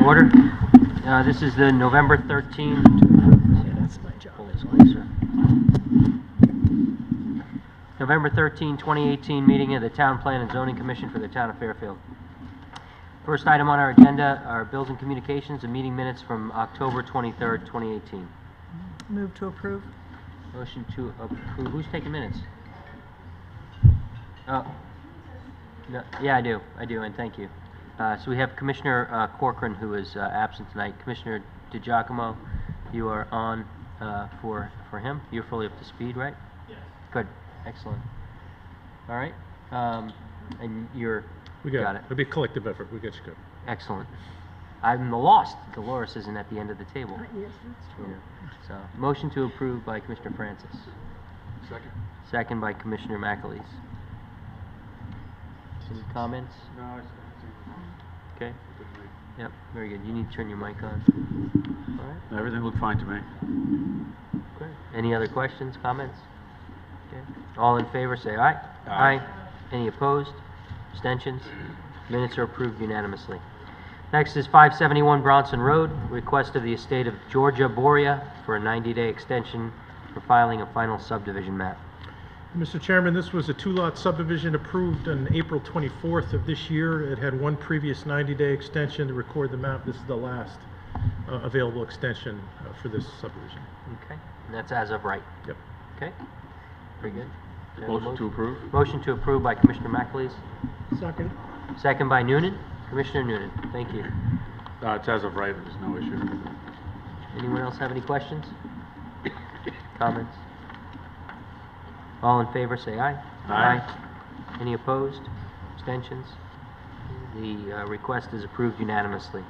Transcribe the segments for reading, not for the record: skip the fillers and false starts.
Order. This is the November 13th. That's my job. November 13, 2018 meeting of the Town Plan and Zoning Commission for the Town of Fairfield. First item on our agenda are Bills and Communications and meeting minutes from October 23rd, 2018. Move to approve. Motion to approve. Who's taking minutes? Oh. No, yeah, I do, and thank you. So we have Commissioner Corcoran, who is absent tonight. Commissioner DiGiacomo, you are on for him. You're fully up to speed, right? Yes. Good, excellent. All right, and We got it. It'll be a collective effort. We got you good. Excellent. I'm the lost. Dolores isn't at the end of the table. Yes, that's true. Yeah. So, motion to approve by Commissioner Francis. Second? Second by Commissioner McAleese. Any comments? No, I see. Okay. Yep, very good. You need to turn your mic on. All right. Everything looked fine to me. Great. Any other questions, comments? Okay. All in favor, say aye. Aye. Any opposed? Abstentions? Minutes are approved unanimously. Next is 571 Bronson Road, request of the estate of Georgia Boria for a 90-day extension for filing a final subdivision map. Mr. Chairman, this was a two-lot subdivision approved on April 24th of this year. It had one previous 90-day extension to record the map. This is the last available extension for this subdivision. Okay, and that's as of right. Yep. Okay, very good. Motion to approve? Motion to approve by Commissioner McAleese. Second. Second by Noonan. Commissioner Noonan, thank you. It's as of right, there's no issue. Anyone else have any questions? Comments? All in favor, say aye. Aye. Any opposed? Abstentions? The request is approved unanimously.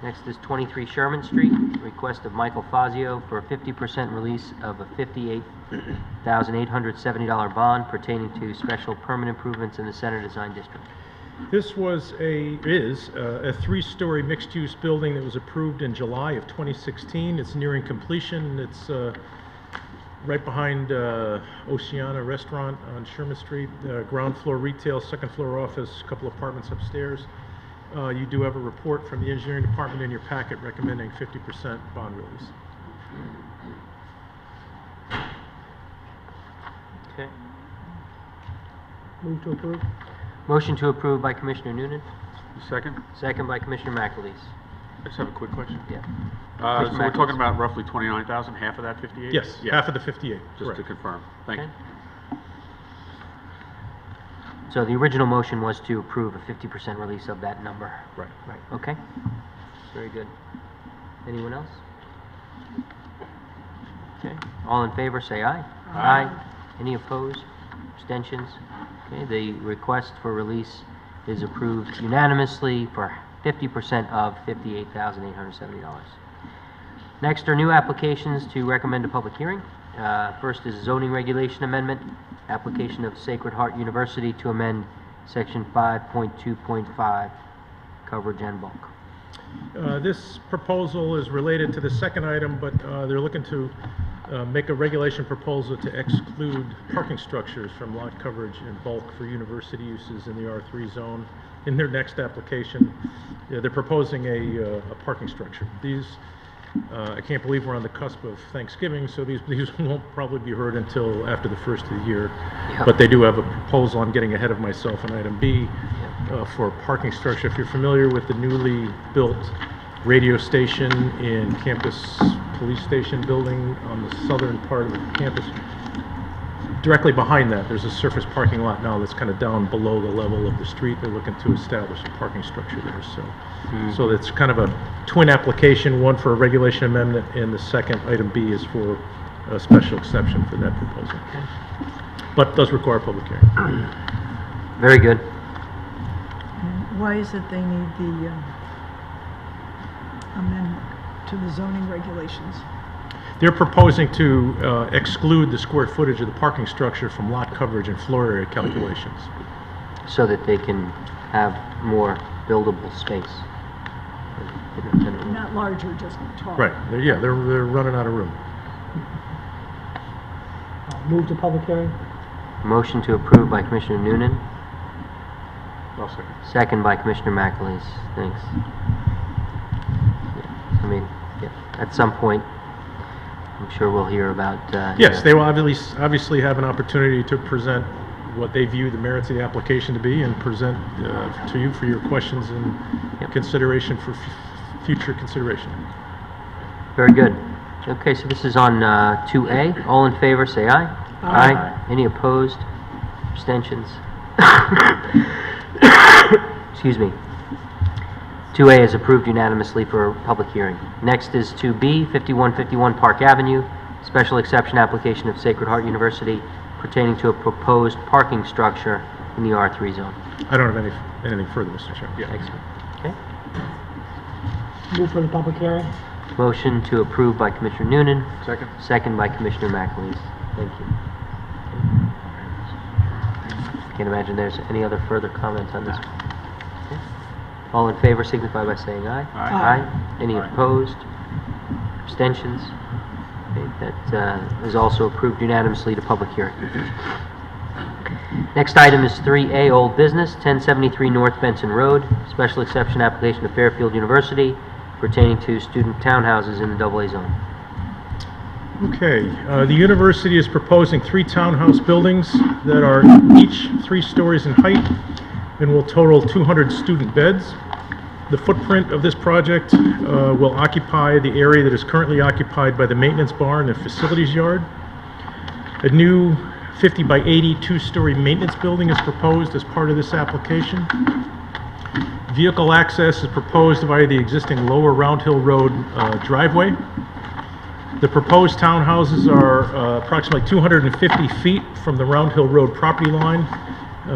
Next is 23 Sherman Street, request of Michael Fazio for a 50% release of a $58,870 bond pertaining to special permanent improvements in the Center Design District. This is a three-story mixed-use building that was approved in July of 2016. It's nearing completion. It's right behind Oceana Restaurant on Sherman Street. Ground floor retail, second floor office, a couple apartments upstairs. You do have a report from the engineering department in your packet recommending 50% bond release. Okay. Move to approve. Motion to approve by Commissioner Noonan. Second? Second by Commissioner McAleese. I just have a quick question. Yeah. So we're talking about roughly 29,000, half of that 58? Yes, half of the 58. Just correct. to confirm. Thank you. Okay. So the original motion was to approve a 50% release of that number. Right. Right, okay. Very good. Anyone else? Okay. All in favor, say aye. Aye. Any opposed? Abstentions? Okay, the request for release is approved unanimously for 50% of $58,870. Next are new applications to recommend a public hearing. First is zoning regulation amendment, application of Sacred Heart University to amend section 5.2.5, coverage and bulk. This proposal is related to the second item, but they're looking to make a regulation proposal to exclude parking structures from lot coverage in bulk for university uses in the R3 zone. In their next application, they're proposing a parking structure. These, I can't believe we're on the cusp of Thanksgiving, so these won't probably be heard until after the first of the year. Yeah. But they do have a proposal. I'm getting ahead of myself on item B for a parking structure. If you're familiar with the newly built radio station in Campus Police Station building on the southern part of the campus, directly behind that, there's a surface parking lot now that's kind of down below the level of the street. They're looking to establish a parking structure there. So it's kind of a twin application, one for a regulation amendment, and the second, item B, is for a special exception for that proposal. But does require a public hearing. Very good. Why is it they need the amendment to the zoning regulations? They're proposing to exclude the square footage of the parking structure from lot coverage and floor area calculations. So that they can have more buildable space. Not larger, just taller. Right, they're running out of room. Move to public hearing. Motion to approve by Commissioner Noonan. I'll second. Second by Commissioner McAleese. Thanks. at some point, I'm sure we'll hear about. Yes, they will obviously have an opportunity to present what they view the merits of the application to be and present to you for your questions and Yep. consideration for future consideration. Very good. Okay, so this is on 2A. All in favor, say aye. Aye. Any opposed? Abstentions? Excuse me. 2A is approved unanimously for a public hearing. Next is 2B, 5151 Park Avenue, special exception application of Sacred Heart University pertaining to a proposed parking structure in the R3 zone. I don't have anything further, Mr. Chairman. Excellent. Okay. Move for the public hearing. Motion to approve by Commissioner Noonan, Second? second by Commissioner McAleese. Thank you. Can't imagine there's any other further comment on this. Okay. All in favor signify by saying aye. Aye. Any Aye. opposed? Abstentions? Okay, that is also approved unanimously to public hearing. Next item is 3A, Old Business, 1073 North Benson Road, special exception application of Fairfield University pertaining to student townhouses in the AA zone. Okay, the university is proposing 3 townhouse buildings that are each 3 stories in height and will total 200 student beds. The footprint of this project will occupy the area that is currently occupied by the maintenance barn and facilities yard. A new 50 by 80 2-story maintenance building is proposed as part of this application. Vehicle access is proposed via the existing lower Round Hill Road driveway. The proposed townhouses are approximately 250 feet from the Round Hill Road property line.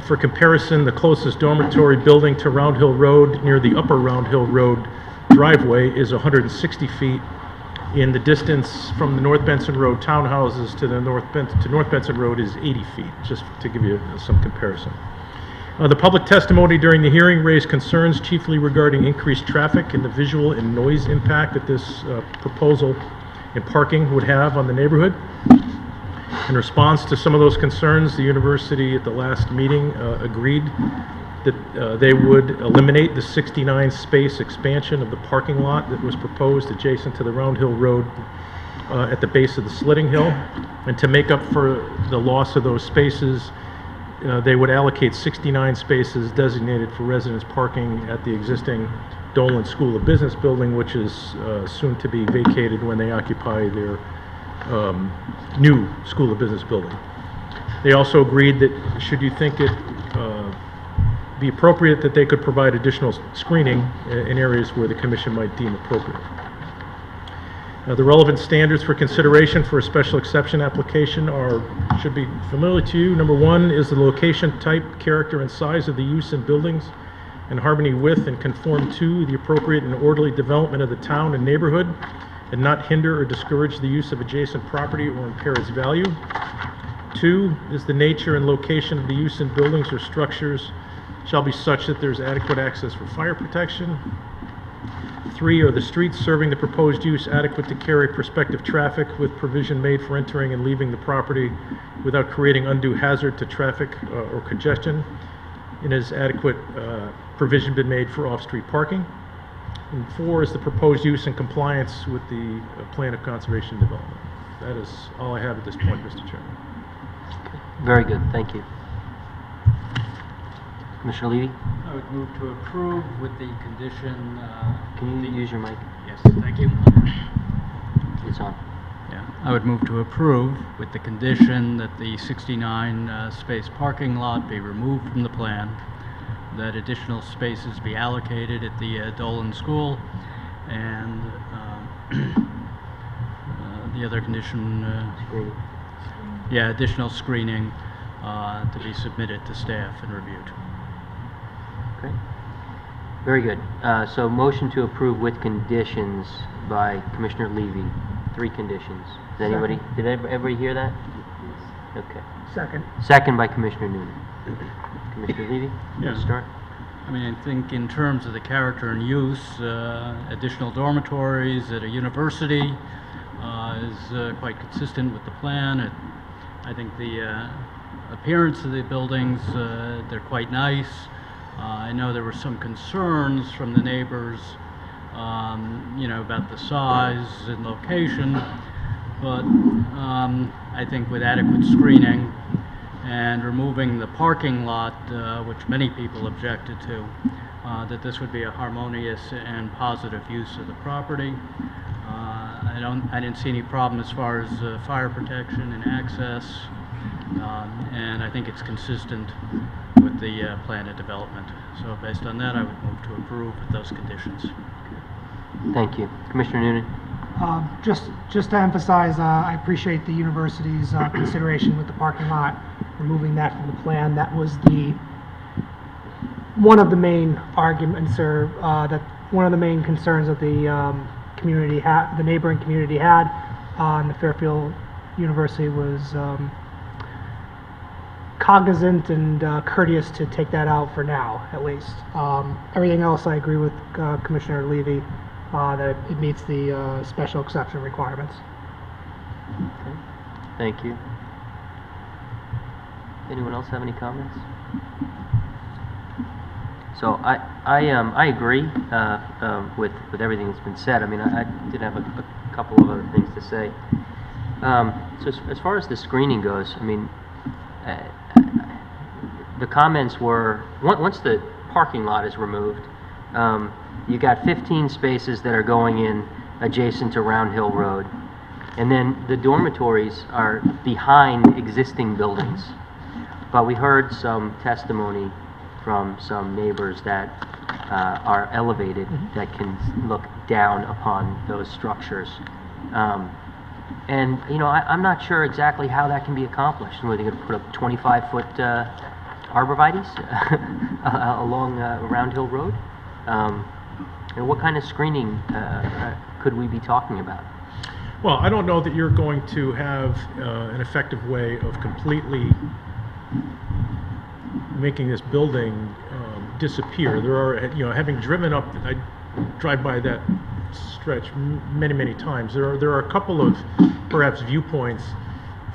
For comparison, the closest dormitory building to Round Hill Road near the upper Round Hill Road driveway is 160 feet. In the distance from the North Benson Road townhouses to the North Benson Road is 80 feet, just to give you some comparison. The public testimony during the hearing raised concerns chiefly regarding increased traffic and the visual and noise impact that this proposal and parking would have on the neighborhood. In response to some of those concerns, the university at the last meeting agreed that they would eliminate the 69 space expansion of the parking lot that was proposed adjacent to the Round Hill Road at the base of the Slitting Hill. And to make up for the loss of those spaces, they would allocate 69 spaces designated for residence parking at the existing Dolan School of Business building, which is soon to be vacated when they occupy their new School of Business building. They also agreed that should you think it be appropriate, that they could provide additional screening in areas where the commission might deem appropriate. The relevant standards for consideration for a special exception application should be familiar to you. Number 1 is the location, type, character, and size of the use in buildings in harmony with and conform to the appropriate and orderly development of the town and neighborhood, and not hinder or discourage the use of adjacent property or impair its value. 2 is the nature and location of the use in buildings or structures shall be such that there's adequate access for fire protection. 3 are the streets serving the proposed use adequate to carry prospective traffic with provision made for entering and leaving the property without creating undue hazard to traffic or congestion, and has adequate provision been made for off-street parking. And 4 is the proposed use in compliance with the plan of conservation and development. That is all I have at this point, Mr. Chairman. Very good, thank you. Commissioner Levy, I would move to approve with the condition, can you use your mic? yes, thank you. It's on. Yeah, I would move to approve with the condition that the 69 space parking lot be removed from the plan, that additional spaces be allocated at the Dolan School, and the other condition, additional screening to be submitted to staff and reviewed. Okay. Very good. So motion to approve with conditions by Commissioner Levy. 3 conditions. Did everybody hear that? Okay. Second. Second by Commissioner Noonan. Commissioner Levy, you want Yes. to start? I mean, I think in terms of the character and use, additional dormitories at a university is quite consistent with the plan. I think the appearance of the buildings, they're quite nice. I know there were some concerns from the neighbors you know, about the size and location, but I think with adequate screening and removing the parking lot, which many people objected to, that this would be a harmonious and positive use of the property. I didn't see any problem as far as fire protection and access, and I think it's consistent with the plan of development. So based on that, I would move to approve with those conditions. Thank you. Commissioner Noonan? Just to emphasize, I appreciate the university's consideration with the parking lot, removing that from the plan. That was one of the main arguments, or that one of the main concerns that the community had, the neighboring community had, and the Fairfield University was cognizant and courteous to take that out for now, at least. Everything else, I agree with Commissioner Levy, that it meets the special exception requirements. Okay. Thank you. Anyone else have any comments? So I agree with everything that's been said. I mean, I did have a couple of other things to say. So as far as the screening goes, I mean, the comments were, once the parking lot is removed, you got 15 spaces that are going in adjacent to Round Hill Road. And then the dormitories are behind existing buildings. But we heard some testimony from some neighbors that are elevated, that can look down upon those structures. And, you know, I'm not sure exactly how that can be accomplished. Were they going to put up 25-foot arborvitaes along Round Hill Road? And what kind of screening could we be talking about? Well, I don't know that you're going to have an effective way of completely making this building disappear. There are, you know, having driven up, I drive by that stretch many times. There are a couple of perhaps viewpoints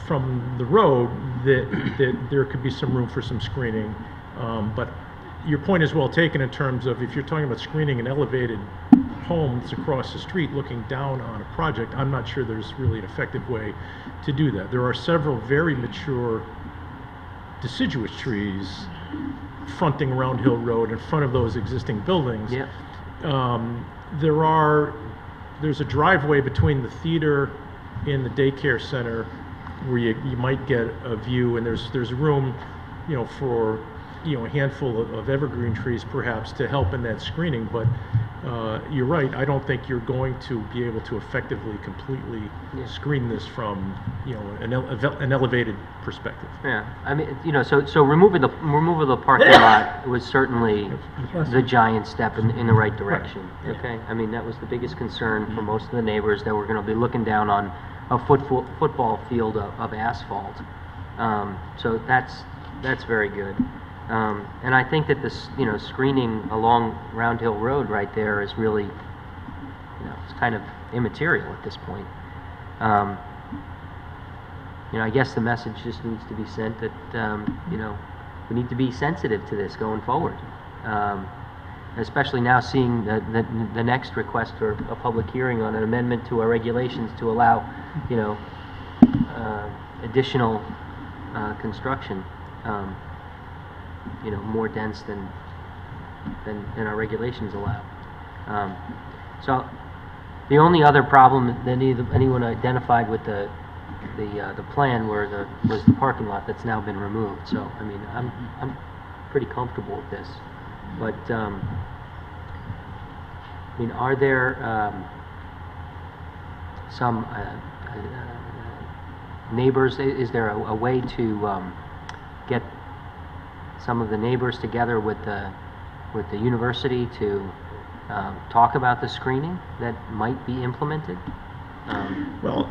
from the road that there could be some room for some screening. But your point is well taken in terms of if you're talking about screening an elevated home that's across the street looking down on a project, I'm not sure there's really an effective way to do that. There are several very mature deciduous trees fronting Round Hill Road in front of those existing buildings. Yep. There's a driveway between the theater and the daycare center where you might get a view, and there's room, you know, for, you know, a handful of evergreen trees perhaps to help in that screening. But you're right, I don't think you're going to be able to effectively completely screen this from, you know, an elevated perspective. Yeah, I mean, you know, so removal of the parking lot was certainly the giant step in the right direction. Okay, I mean, that was the biggest concern for most of the neighbors, that were going to be looking down on a football field of asphalt. So that's very good. And I think that this, you know, screening along Round Hill Road right there is really, you know, it's kind of immaterial at this point. You know, I guess the message just needs to be sent that, you know, we need to be sensitive to this going forward. Especially now seeing the next request for a public hearing on an amendment to our regulations to allow, you know, additional construction. You know, more dense than our regulations allow. So the only other problem that anyone identified with the plan was the parking lot that's now been removed. So I mean, I'm pretty comfortable with this. But I mean, are there some neighbors? Is there a way to get some of the neighbors together with the university to talk about the screening that might be implemented? Well,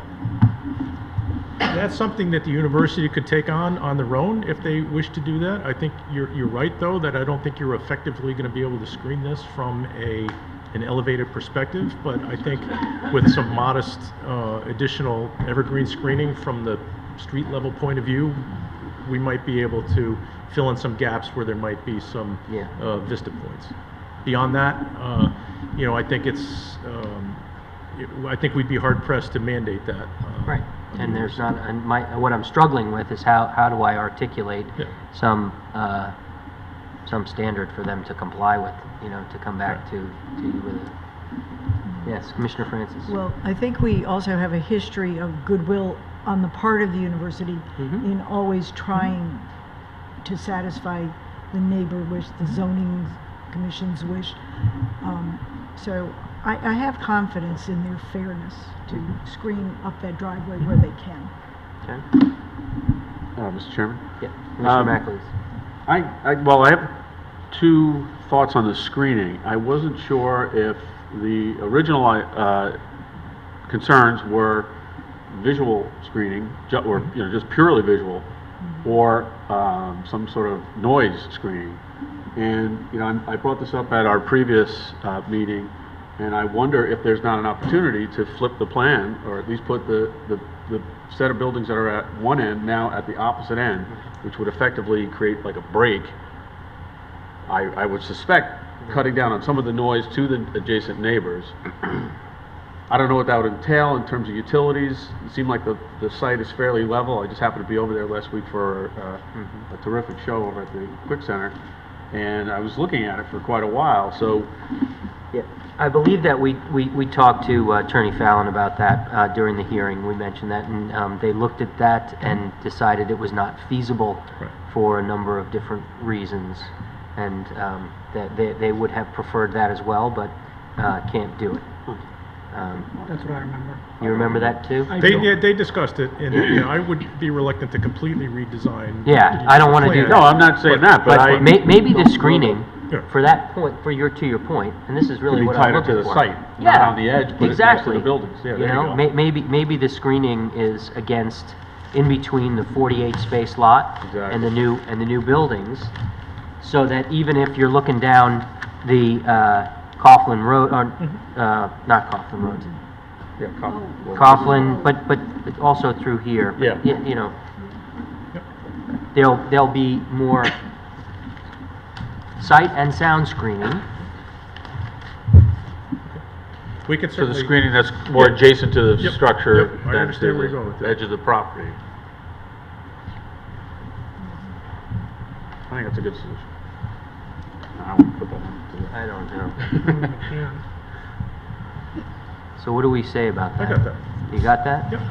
that's something that the university could take on their own if they wish to do that. I think you're right, though, that I don't think you're effectively going to be able to screen this from an elevated perspective. But I think with some modest additional evergreen screening from the street level point of view, we might be able to fill in some gaps where there might be some vista points. Beyond that, I think I think we'd be hard pressed to mandate that. Right, and there's not, and what I'm struggling with is how do I articulate Yeah. some standard for them to comply with, to come back to you with it. Yes, Commissioner Francis? Well, I think we also have a history of goodwill on the part of the university Mhm. in always trying to satisfy the neighbor wish, the zoning commission's wish. So I have confidence in their fairness to screen up that driveway where they can. Okay. Mr. Chairman? Yeah, Commissioner McAleese? I have two thoughts on the screening. I wasn't sure if the original concerns were visual screening, or just purely visual, or some sort of noise screening. And I brought this up at our previous meeting, and I wonder if there's not an opportunity to flip the plan, or at least put the set of buildings that are at one end now at the opposite end, which would effectively create like a break. I would suspect cutting down on some of the noise to the adjacent neighbors. I don't know what that would entail in terms of utilities. It seemed like the site is fairly level. I just happened to be over there last week for a terrific show over at the Quick Center, and I was looking at it for quite a while. So, Yeah, I believe that we talked to Attorney Fallon about that during the hearing. We mentioned that, and they looked at that and decided it was not feasible Right. for a number of different reasons, and that they would have preferred that as well, but can't do it. That's what I remember. You remember that too? I do. They discussed it, and I would be reluctant to completely redesign. Yeah, I don't wanna do plan. that. no, I'm not saying that, but I Maybe the screening, Yeah. for that point, to your point, and this is really Could be what I'm tighter looking to for. the site, Yeah, not on the edge, but next to exactly. the buildings. Yeah, there you go. Maybe the screening is against, in between the 48 space lot and the new buildings, so that even if you're looking down the Coughlin Road, or not Coughlin Road, Yeah, Coughlin, but also through here. Yeah. There'll be more sight and sound screening. We could So certainly. the screening that's more adjacent to the Yep, structure yep, I than understand where to you're going with the that. edge of the property. I think that's a good solution. I won't put that into I don't know. Yeah. So what do we say about that? I got that. You got that? Yep.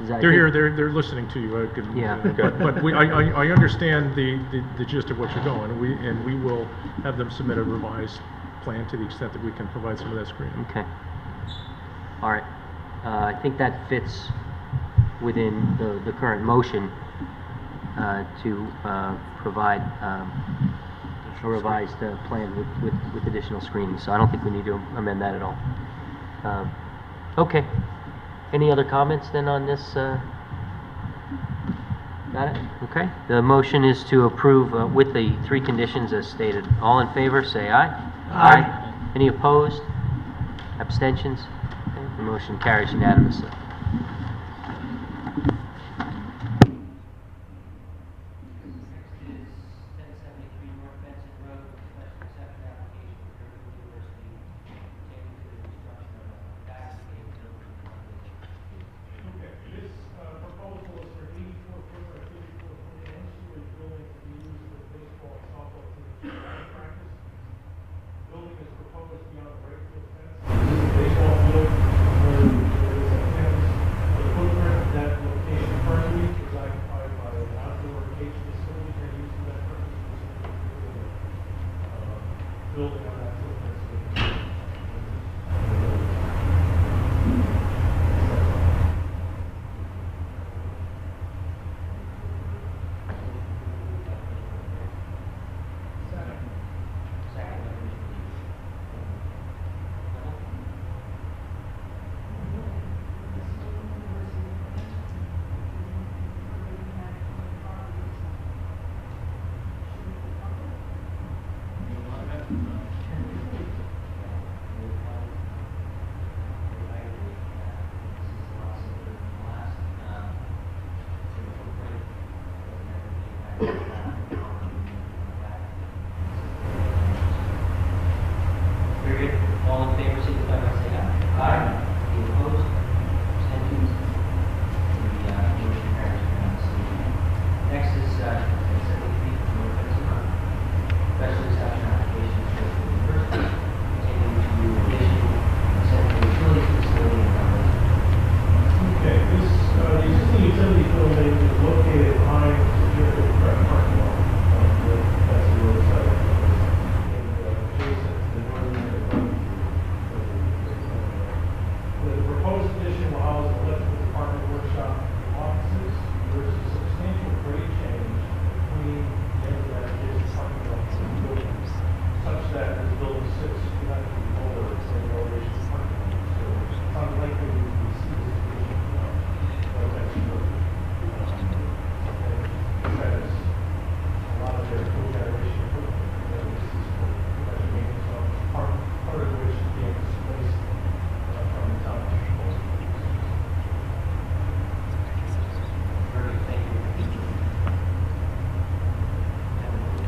Is that- They're here, they're listening to you. I can, Yeah. But I understand the gist of what you're going, and we will have them submit a revised plan to the extent that we can provide some of that screening. Okay. All right. I think that fits within the current motion to provide a revised plan with additional screening. So I don't think we need to amend that at all. Okay. Any other comments then on this? Got it? Okay. The motion is to approve with the three conditions as stated. All in favor, say aye. Aye. Any opposed? Abstentions? Okay, the motion carries unanimously. This proposal is for 84-foot by 34-foot end-storage building to be used for baseball and softball team practice. Building is proposed beyond the right field fence. Baseball field, where there is a campus Very good. All in favor, signify by saying aye. Aye. Any opposed? Abstentions? The motion carries unanimously. Next is, special exception applications for the university pertaining to addition of central utilities facility and others. Okay, the existing utility building is located behind the parking lot. That's the roadside. Adjacent to the northern end of the proposed addition will house an electrical department workshop and offices. There's a substantial grade change between the end of that adjacent parking lot and the building, such that this building sits directly over the same elevation as parking lot. So it's unlikely we will see this addition. Because a lot of their cogeneration equipment that is for maintenance of part of which is being displaced from the town.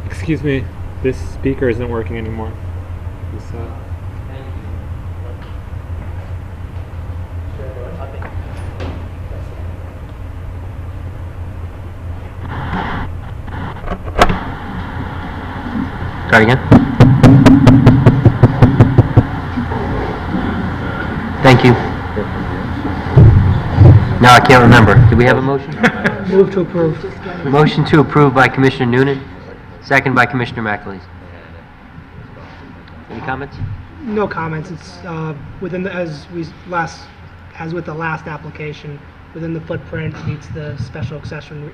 Excuse me, this speaker isn't working anymore. Thank you. Try again. Thank you. Now I can't remember. Do we have a motion? Move to approve. Motion to approve by Commissioner Noonan, second by Commissioner McAleese. Any comments? No comments. It's within the, as with the last application, within the footprint, meets the special exception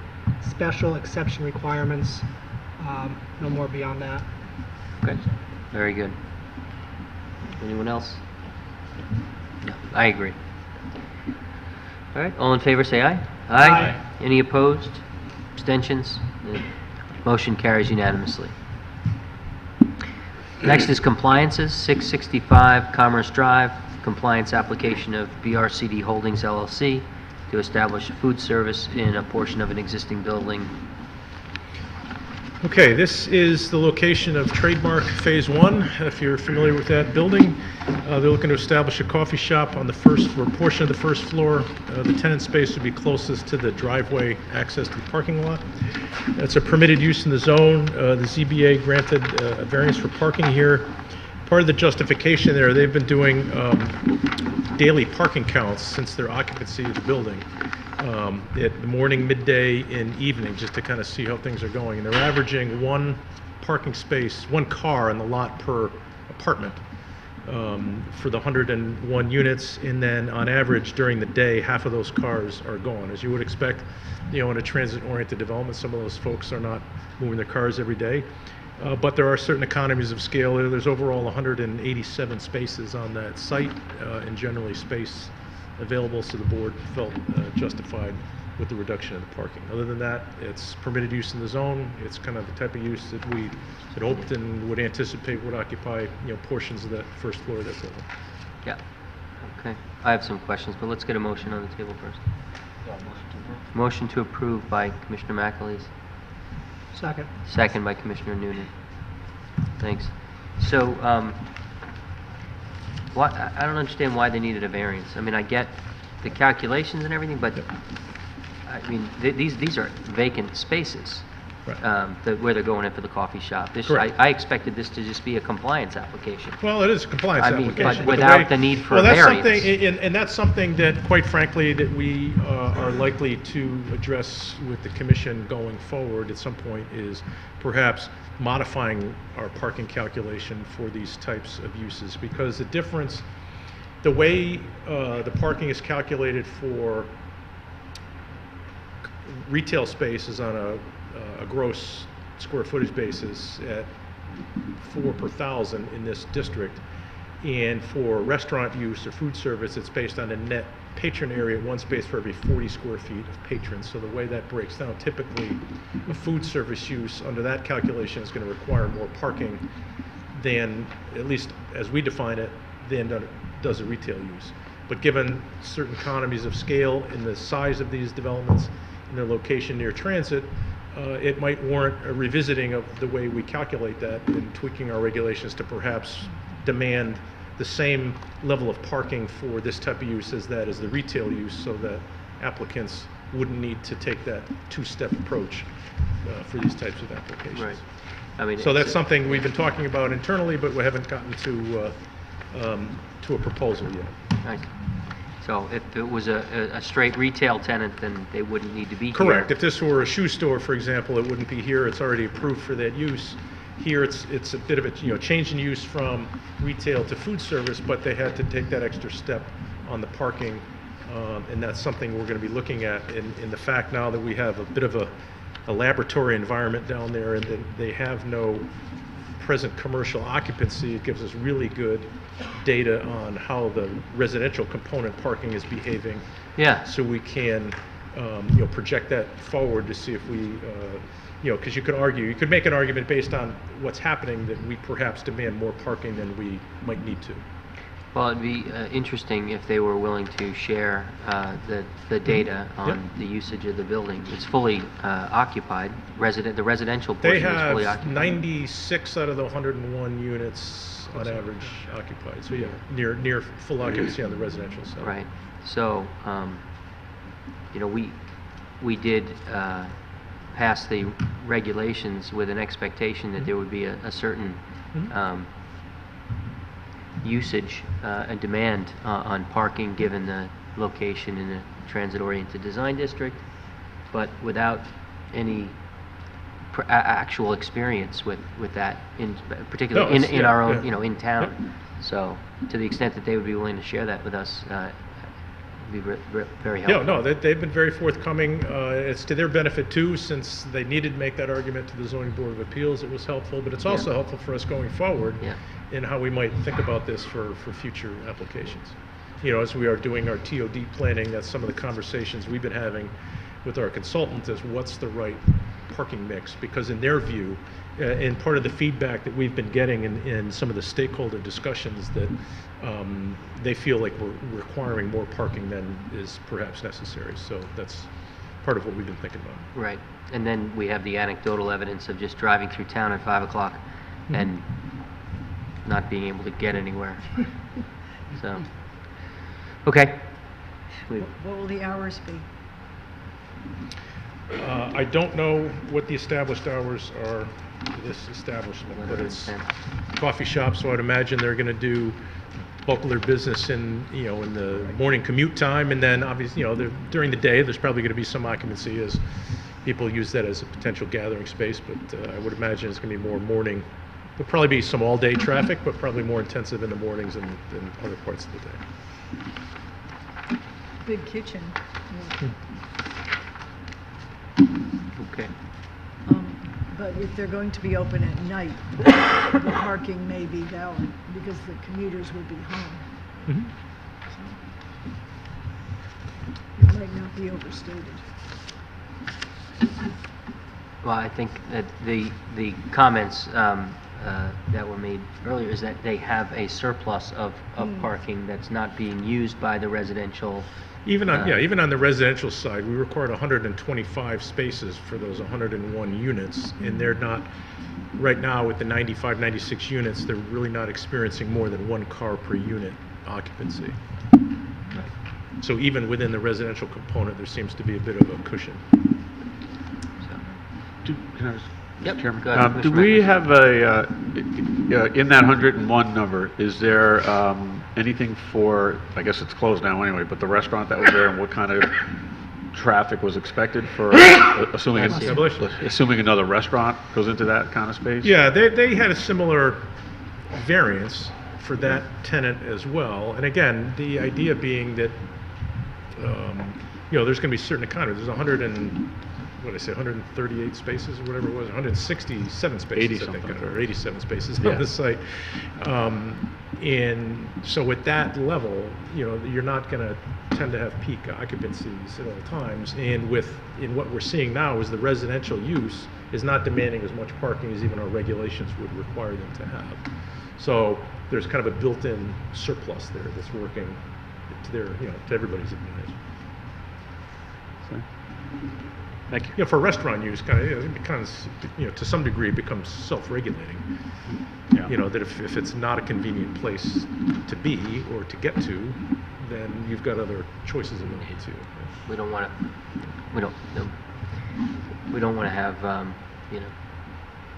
requirements. No more beyond that. Okay, very good. Anyone else? No, I agree. All right, all in favor say aye. Aye. Any opposed? Abstentions? The motion carries unanimously. Next is compliances, 665 Commerce Drive, compliance application of BRCD Holdings LLC to establish a food service in a portion of an existing building. Okay, this is the location of Trademark Phase 1. If you're familiar with that building, they're looking to establish a coffee shop on the first floor, portion of the first floor. The tenant space would be closest to the driveway access to the parking lot. That's a permitted use in the zone. The ZBA granted a variance for parking here. Part of the justification there, they've been doing daily parking counts since their occupancy of the building. At the morning, midday, and evening, just to kind of see how things are going. And they're averaging one parking space, one car in the lot per apartment for the 101 units. And then on average during the day, half of those cars are gone. As you would expect, in a transit-oriented development, some of those folks are not moving their cars every day. But there are certain economies of scale. There's overall 187 spaces on that site, and generally space available, so the board felt justified with the reduction of the parking. Other than that, it's permitted use in the zone. It's kind of the type of use that we had hoped and would anticipate would occupy, portions of that first floor of that building. Yeah. Okay. I have some questions, but let's get a motion on the table first. Motion to approve by Commissioner McAleese, Second. second by Commissioner Noonan. Thanks. So, I don't understand why they needed a variance. I mean, I get the calculations and everything, but I mean, these are vacant spaces. Right. Where they're going in for the coffee shop. Correct. I expected this to just be a compliance application. Well, it is a compliance I mean, application. but the without way- the need for well, a that's variance. something, and that's something that, quite frankly, that we are likely to address with the commission going forward at some point, is perhaps modifying our parking calculation for these types of uses, because the difference, the way the parking is calculated for retail space is on a gross square footage basis at 4 per thousand in this district, and for restaurant use or food service, it's based on a net patron area, one space for every 40 square feet of patrons. So the way that breaks down, typically a food service use under that calculation is going to require more parking than, at least as we define it, than does a retail use. But given certain economies of scale in the size of these developments and their location near transit, it might warrant a revisiting of the way we calculate that and tweaking our regulations to perhaps demand the same level of parking for this type of use as the retail use, so that applicants wouldn't need to take that two-step approach for these types of applications. Right. I mean, So it's- that's something we've been talking about internally, but we haven't gotten to a proposal yet. Nice. So if it was a straight retail tenant, then they wouldn't need to be here. Correct. If this were a shoe store, for example, it wouldn't be here. It's already approved for that use. Here, it's a bit of a, change in use from retail to food service, but they had to take that extra step on the parking. And that's something we're going to be looking at in the fact now that we have a bit of a laboratory environment down there, and that they have no present commercial occupancy. It gives us really good data on how the residential component parking is behaving. Yeah. So we can, project that forward to see if we, because you could make an argument based on what's happening that we perhaps demand more parking than we might need to. Well, it'd be interesting if they were willing to share the data on the usage of the building. It's fully occupied. The residential They portion is fully have occupied. 96 out of the 101 units on average occupied. So yeah, near full occupancy on the residential side. Right. So, we did pass the regulations with an expectation that there would be a certain usage and demand on parking, given the location in a transit-oriented design district, but without any actual experience with that, particularly No, in our own, yeah. in town. So, to the extent that they would be willing to share that with us, it'd be very helpful. Yeah, no, they've been very forthcoming. It's to their benefit too, since they needed to make that argument to the Zoning Board of Appeals. It was helpful, but it's also helpful for us going forward Yeah. in how we might think about this for future applications. As we are doing our TOD planning, that's some of the conversations we've been having with our consultant, is what's the right parking mix, because in their view, and part of the feedback that we've been getting in some of the stakeholder discussions, that they feel like we're requiring more parking than is perhaps necessary. So that's part of what we've been thinking about. Right. And then we have the anecdotal evidence of just driving through town at 5 o'clock and not being able to get anywhere. So, okay. What will the hours be? I don't know what the established hours are for this establishment, but it's 110. coffee shop, so I'd imagine they're going to do bulk of their business in the morning commute time, and then obviously, during the day, there's probably going to be some occupancy as people use that as a potential gathering space, but I would imagine it's going to be more morning. There'll probably be some all-day traffic, but probably more intensive in the mornings than other parts of the day. Big kitchen. Okay. But if they're going to be open at night, the parking may be valid because the commuters will be home. It might not be overstated. Well, I think that the comments that were made earlier is that they have a surplus of parking that's not being used by the residential. Even on the residential side, we required 125 spaces for those 101 units, and they're not, right now with the 95, 96 units, they're really not experiencing more than 1 car per unit occupancy. So even within the residential component, there seems to be a bit of a cushion. Can I just, Yep, Mr. Chairman? go ahead, Do Commissioner we have in that 101 number, is there anything for, I guess it's closed now anyway, but the restaurant that was there, and what kind of traffic was expected for, assuming another restaurant goes into that kind of space? Yeah, they had a similar variance for that tenant as well. And again, the idea being that, there's going to be certain economies. There's 138 spaces or whatever it was, 167 spaces, 80 I think, something. or 87 spaces Yeah. on the site. And so at that level, you're not going to tend to have peak occupancies at all times. And in what we're seeing now is the residential use is not demanding as much parking as even our regulations would require them to have. So there's kind of a built-in surplus there that's working to their, to everybody's advantage. Thank you. You know, for restaurant use, kind of, it becomes, you know, to some degree, it becomes self-regulating. Yeah. You know, that if it's not a convenient place to be or to get to, then you've got other choices available to you. We don't want to, we don't, no, we don't want to have, you know,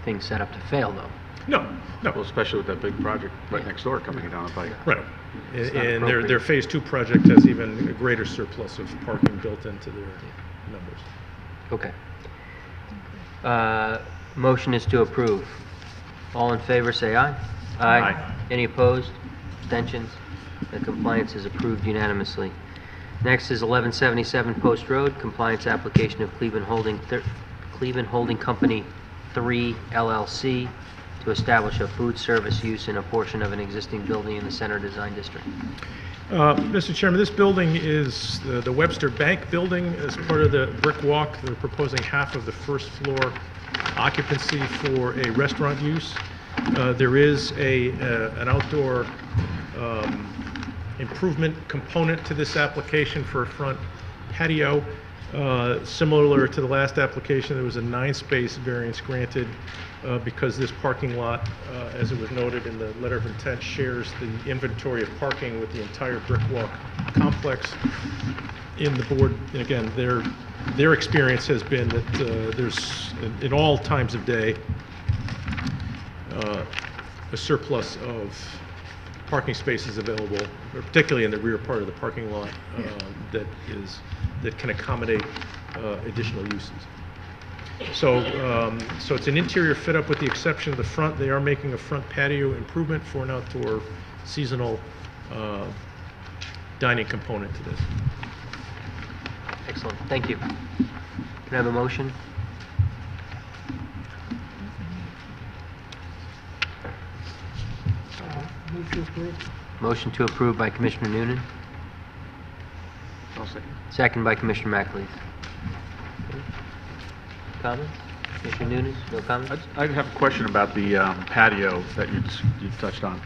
things set up to fail, though. No, Well, no, especially with that big project right next door coming down the pike. right. It's not And appropriate. their Phase 2 project has even a greater surplus of parking built into their numbers. Okay. Motion is to approve. All in favor, say aye. Aye. Any opposed? Abstentions? The compliance is approved unanimously. Next is 1177 Post Road, compliance application of Cleveland Holding Company 3 LLC to establish a food service use in a portion of an existing building in the Center Design District. Mr. Chairman, this building is the Webster Bank building as part of the Brick Walk. They're proposing half of the first floor occupancy for a restaurant use. There is an outdoor improvement component to this application for a front patio. Similar to the last application, there was a 9-space variance granted because this parking lot, as it was noted in the letter of intent, shares the inventory of parking with the entire Brick Walk complex. In the board, and again, their experience has been that there's, in all times of day, a surplus of parking spaces available, particularly in the rear part of the parking lot, that can accommodate additional uses. So it's an interior fit up with the exception of the front. They are making a front patio improvement for an outdoor seasonal dining component to this. Excellent, thank you. Can I have a motion? Move to approve. Motion to approve by Commissioner Noonan, I'll second. second by Commissioner McAleese. Comments? Commissioner Noonan, no comments? I have a question about the patio that you touched on.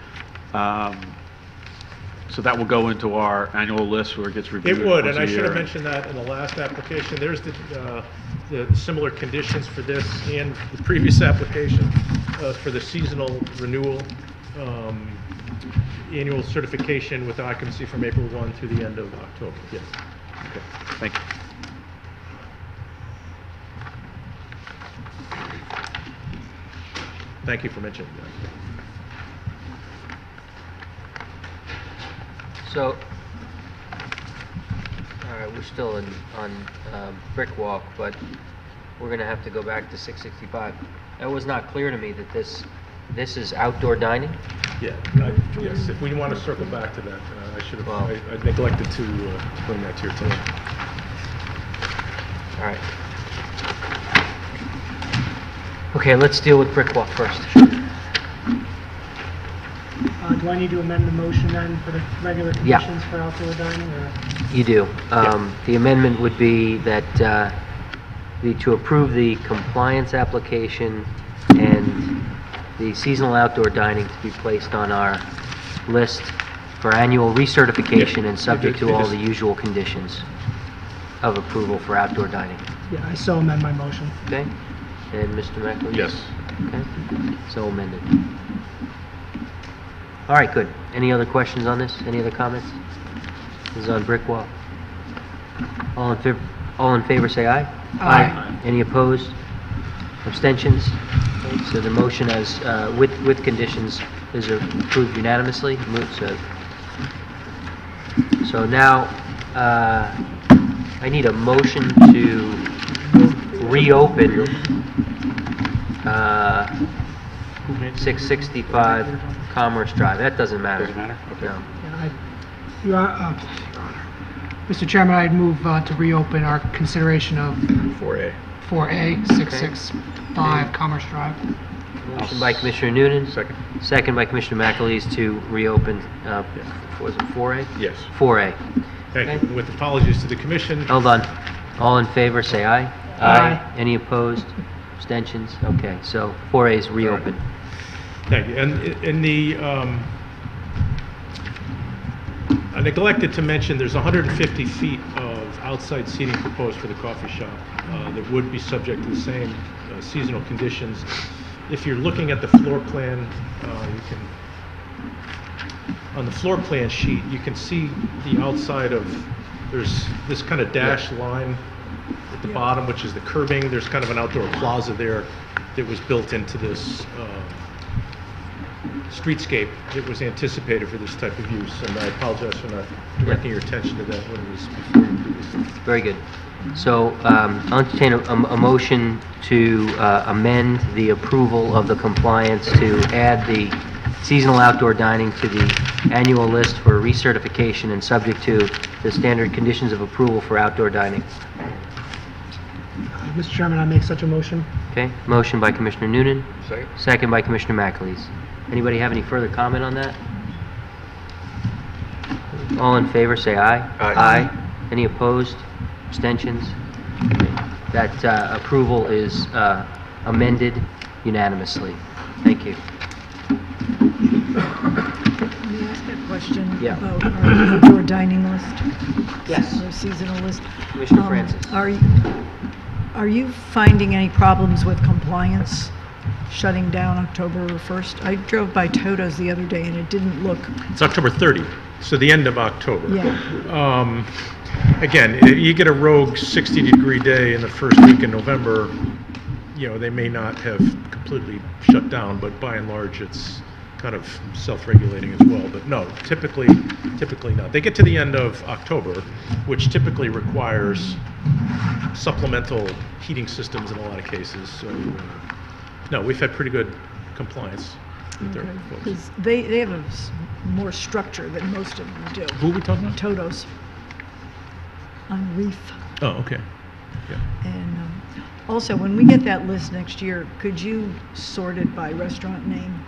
So that will go into our annual list where it gets reviewed It would, once and a I should have year. mentioned that in the last application. There's the similar conditions for this and the previous application for the seasonal renewal, annual certification with occupancy from April 1 through the end of October. Yes. Okay, thank you. Thank you for mentioning that. So, all right, we're still on Brick Walk, but we're gonna have to go back to 665. It was not clear to me that this is outdoor dining? Yeah, yes, if we want to circle back to that, I should have, Well- I neglected to bring that to your attention. All right. Okay, let's deal with Brick Walk first. Do I need to amend the motion then for the regular Yeah. conditions for outdoor dining, or? You do. The amendment would be that, to approve the compliance application and the seasonal outdoor dining to be placed on our list for annual recertification Yeah. and subject to It all is- the usual conditions of approval for outdoor dining. Yeah, I so amend my motion. Okay? And Mr. McAleese? Yes. Okay, so amended. All right, good. Any other questions on this? Any other comments? This is on Brick Walk. All in favor, say aye. Aye. Any opposed? Abstentions? Okay, so the motion as, with conditions is approved unanimously. So now, I need a motion to reopen 665 Commerce Drive. That doesn't matter. Doesn't matter? Okay. No. Yeah, Your Honor, Mr. Chairman, I'd move to reopen our consideration of 4A. 4A 665 Commerce Drive. Motion by Commissioner Noonan. Second. Second by Commissioner McAleese to reopen, was it 4A? Yes. 4A. Thank Okay. you. With apologies to the commission. Hold on. All in favor, say aye. Aye. Any opposed? Abstentions? Okay, so 4A is reopened. Thank you. And in the, I neglected to mention, there's 150 feet of outside seating proposed for the coffee shop that would be subject to the same seasonal conditions. If you're looking at the floor plan, on the floor plan sheet, you can see the outside of, there's this kind of dashed line at the bottom, which is the curbing. There's kind of an outdoor plaza there that was built into this streetscape that was anticipated for this type of use, and I apologize for not directing your attention to that when it was before you previously. Very good. So I'll entertain a motion to amend the approval of the compliance to add the seasonal outdoor dining to the annual list for recertification and subject to the standard conditions of approval for outdoor dining. Mr. Chairman, I make such a motion. Okay, motion by Commissioner Noonan. Second by Commissioner McAleese. Anybody have any further comment on that? All in favor, say aye. Aye. Any opposed? Abstentions? That approval is amended unanimously. Thank you. May I ask a question Yeah. about our outdoor dining list? Yes. Our seasonal list? Commissioner Francis. Are you finding any problems with compliance shutting down October 1st? I drove by Toto's the other day and it didn't look, It's October 30, so the end of October. yeah. Again, you get a rogue 60-degree day in the first week in November, you know, they may not have completely shut down, but by and large, it's kind of self-regulating as well. But no, typically not. They get to the end of October, which typically requires supplemental heating systems in a lot of cases. So, no, we've had pretty good compliance with their folks. Because they have more structure than most of them do. Who are we talking about? Toto's on Reef. Oh, okay. Yeah. And also, when we get that list next year, could you sort it by restaurant name?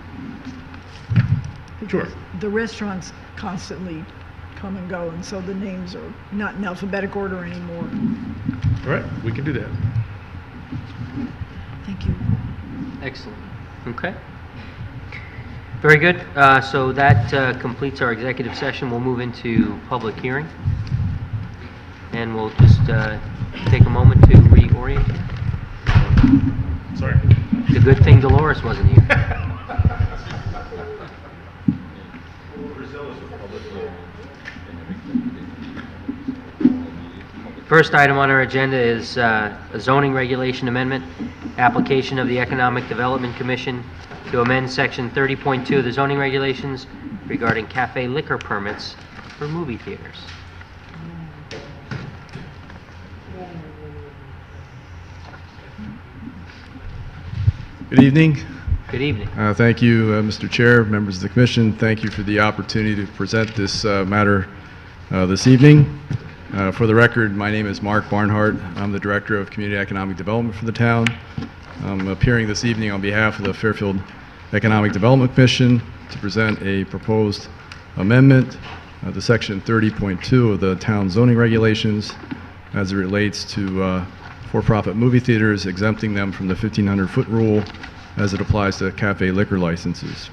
Sure. Because the restaurants constantly come and go, and so the names are not in alphabetic order anymore. All right, we can do that. Thank you. Excellent. Okay. Very good. So that completes our executive session. We'll move into public hearing. And we'll just take a moment to reorient. Sorry. It's a good thing Dolores wasn't here. First item on our agenda is a zoning regulation amendment, application of the Economic Development Commission to amend Section 30.2 of the zoning regulations regarding cafe liquor permits for movie theaters. Good evening. Good evening. Thank you, Mr. Chair, members of the Commission. Thank you for the opportunity to present this matter this evening. For the record, my name is Mark Barnhart. I'm the Director of Community Economic Development for the town. I'm appearing this evening on behalf of the Fairfield Economic Development Commission to present a proposed amendment to Section 30.2 of the town zoning regulations as it relates to for-profit movie theaters, exempting them from the 1,500-foot rule as it applies to cafe liquor licenses.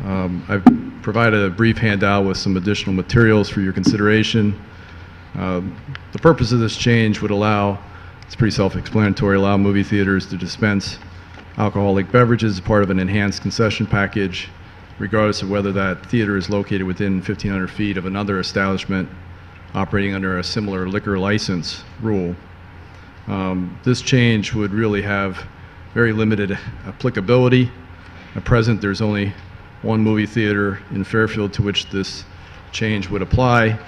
I've provided a brief handout with some additional materials for your consideration. The purpose of this change would allow, it's pretty self-explanatory, allow movie theaters to dispense alcoholic beverages as part of an enhanced concession package, regardless of whether that theater is located within 1,500 feet of another establishment operating under a similar liquor license rule. This change would really have very limited applicability. At present, there's only one movie theater in Fairfield to which this change would apply.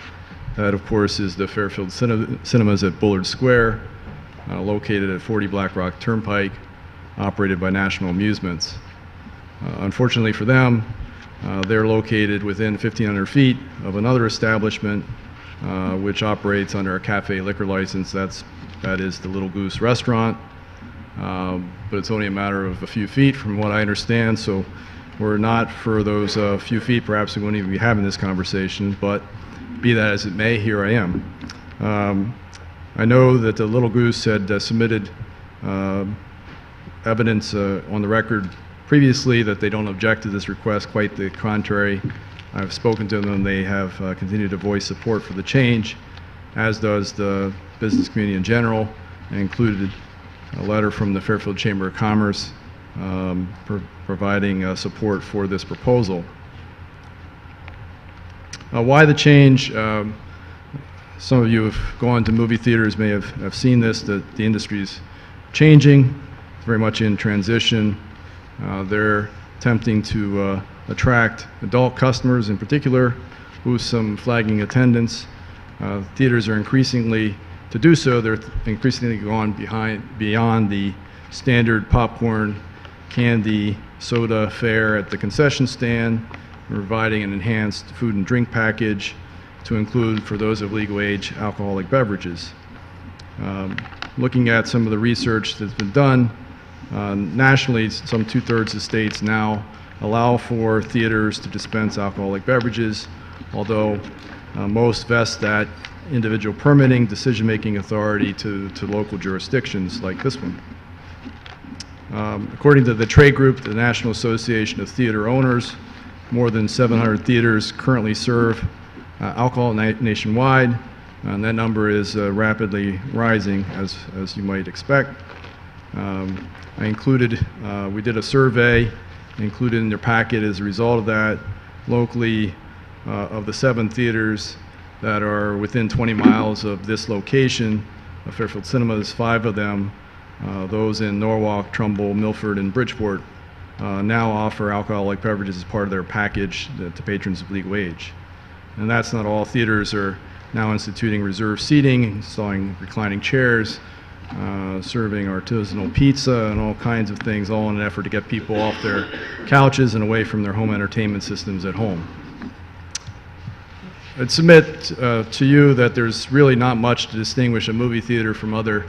That, of course, is the Fairfield Cinemas at Bullard Square, located at 40 Black Rock Turnpike, operated by National Amusements. Unfortunately for them, they're located within 1,500 feet of another establishment which operates under a cafe liquor license. That is the Little Goose Restaurant, but it's only a matter of a few feet from what I understand, so were it not for those few feet, perhaps we wouldn't even be having this conversation, but be that as it may, here I am. I know that the Little Goose had submitted evidence on the record previously that they don't object to this request, quite the contrary. I've spoken to them, they have continued to voice support for the change. as does the business community in general, and included a letter from the Fairfield Chamber of Commerce providing support for this proposal. Why the change? Some of you have gone to movie theaters, may have seen this, that the industry is changing, it's very much in transition. They're attempting to attract adult customers in particular, boost some flagging attendance. Theaters are increasingly, to do so, they're increasingly gone beyond the standard popcorn, candy, soda fare at the concession stand, providing an enhanced food and drink package to include, for those of legal age, alcoholic beverages. Looking at some of the research that's been done, nationally, some 2/3 of states now allow for theaters to dispense alcoholic beverages, although most vest that individual permitting decision-making authority to local jurisdictions like this one. According to the trade group, the National Association of Theater Owners, more than 700 theaters currently serve alcohol nationwide, and that number is rapidly rising, as you might expect. I included, we did a survey included in their packet as a result of that. Locally, of the 7 theaters that are within 20 miles of this location, Fairfield Cinemas, 5 of them, those in Norwalk, Trumbull, Milford, and Bridgeport, now offer alcoholic beverages as part of their package to patrons of legal age. And that's not all. Theaters are now instituting reserved seating, installing reclining chairs, serving artisanal pizza and all kinds of things, all in an effort to get people off their couches and away from their home entertainment systems at home. I'd submit to you that there's really not much to distinguish a movie theater from other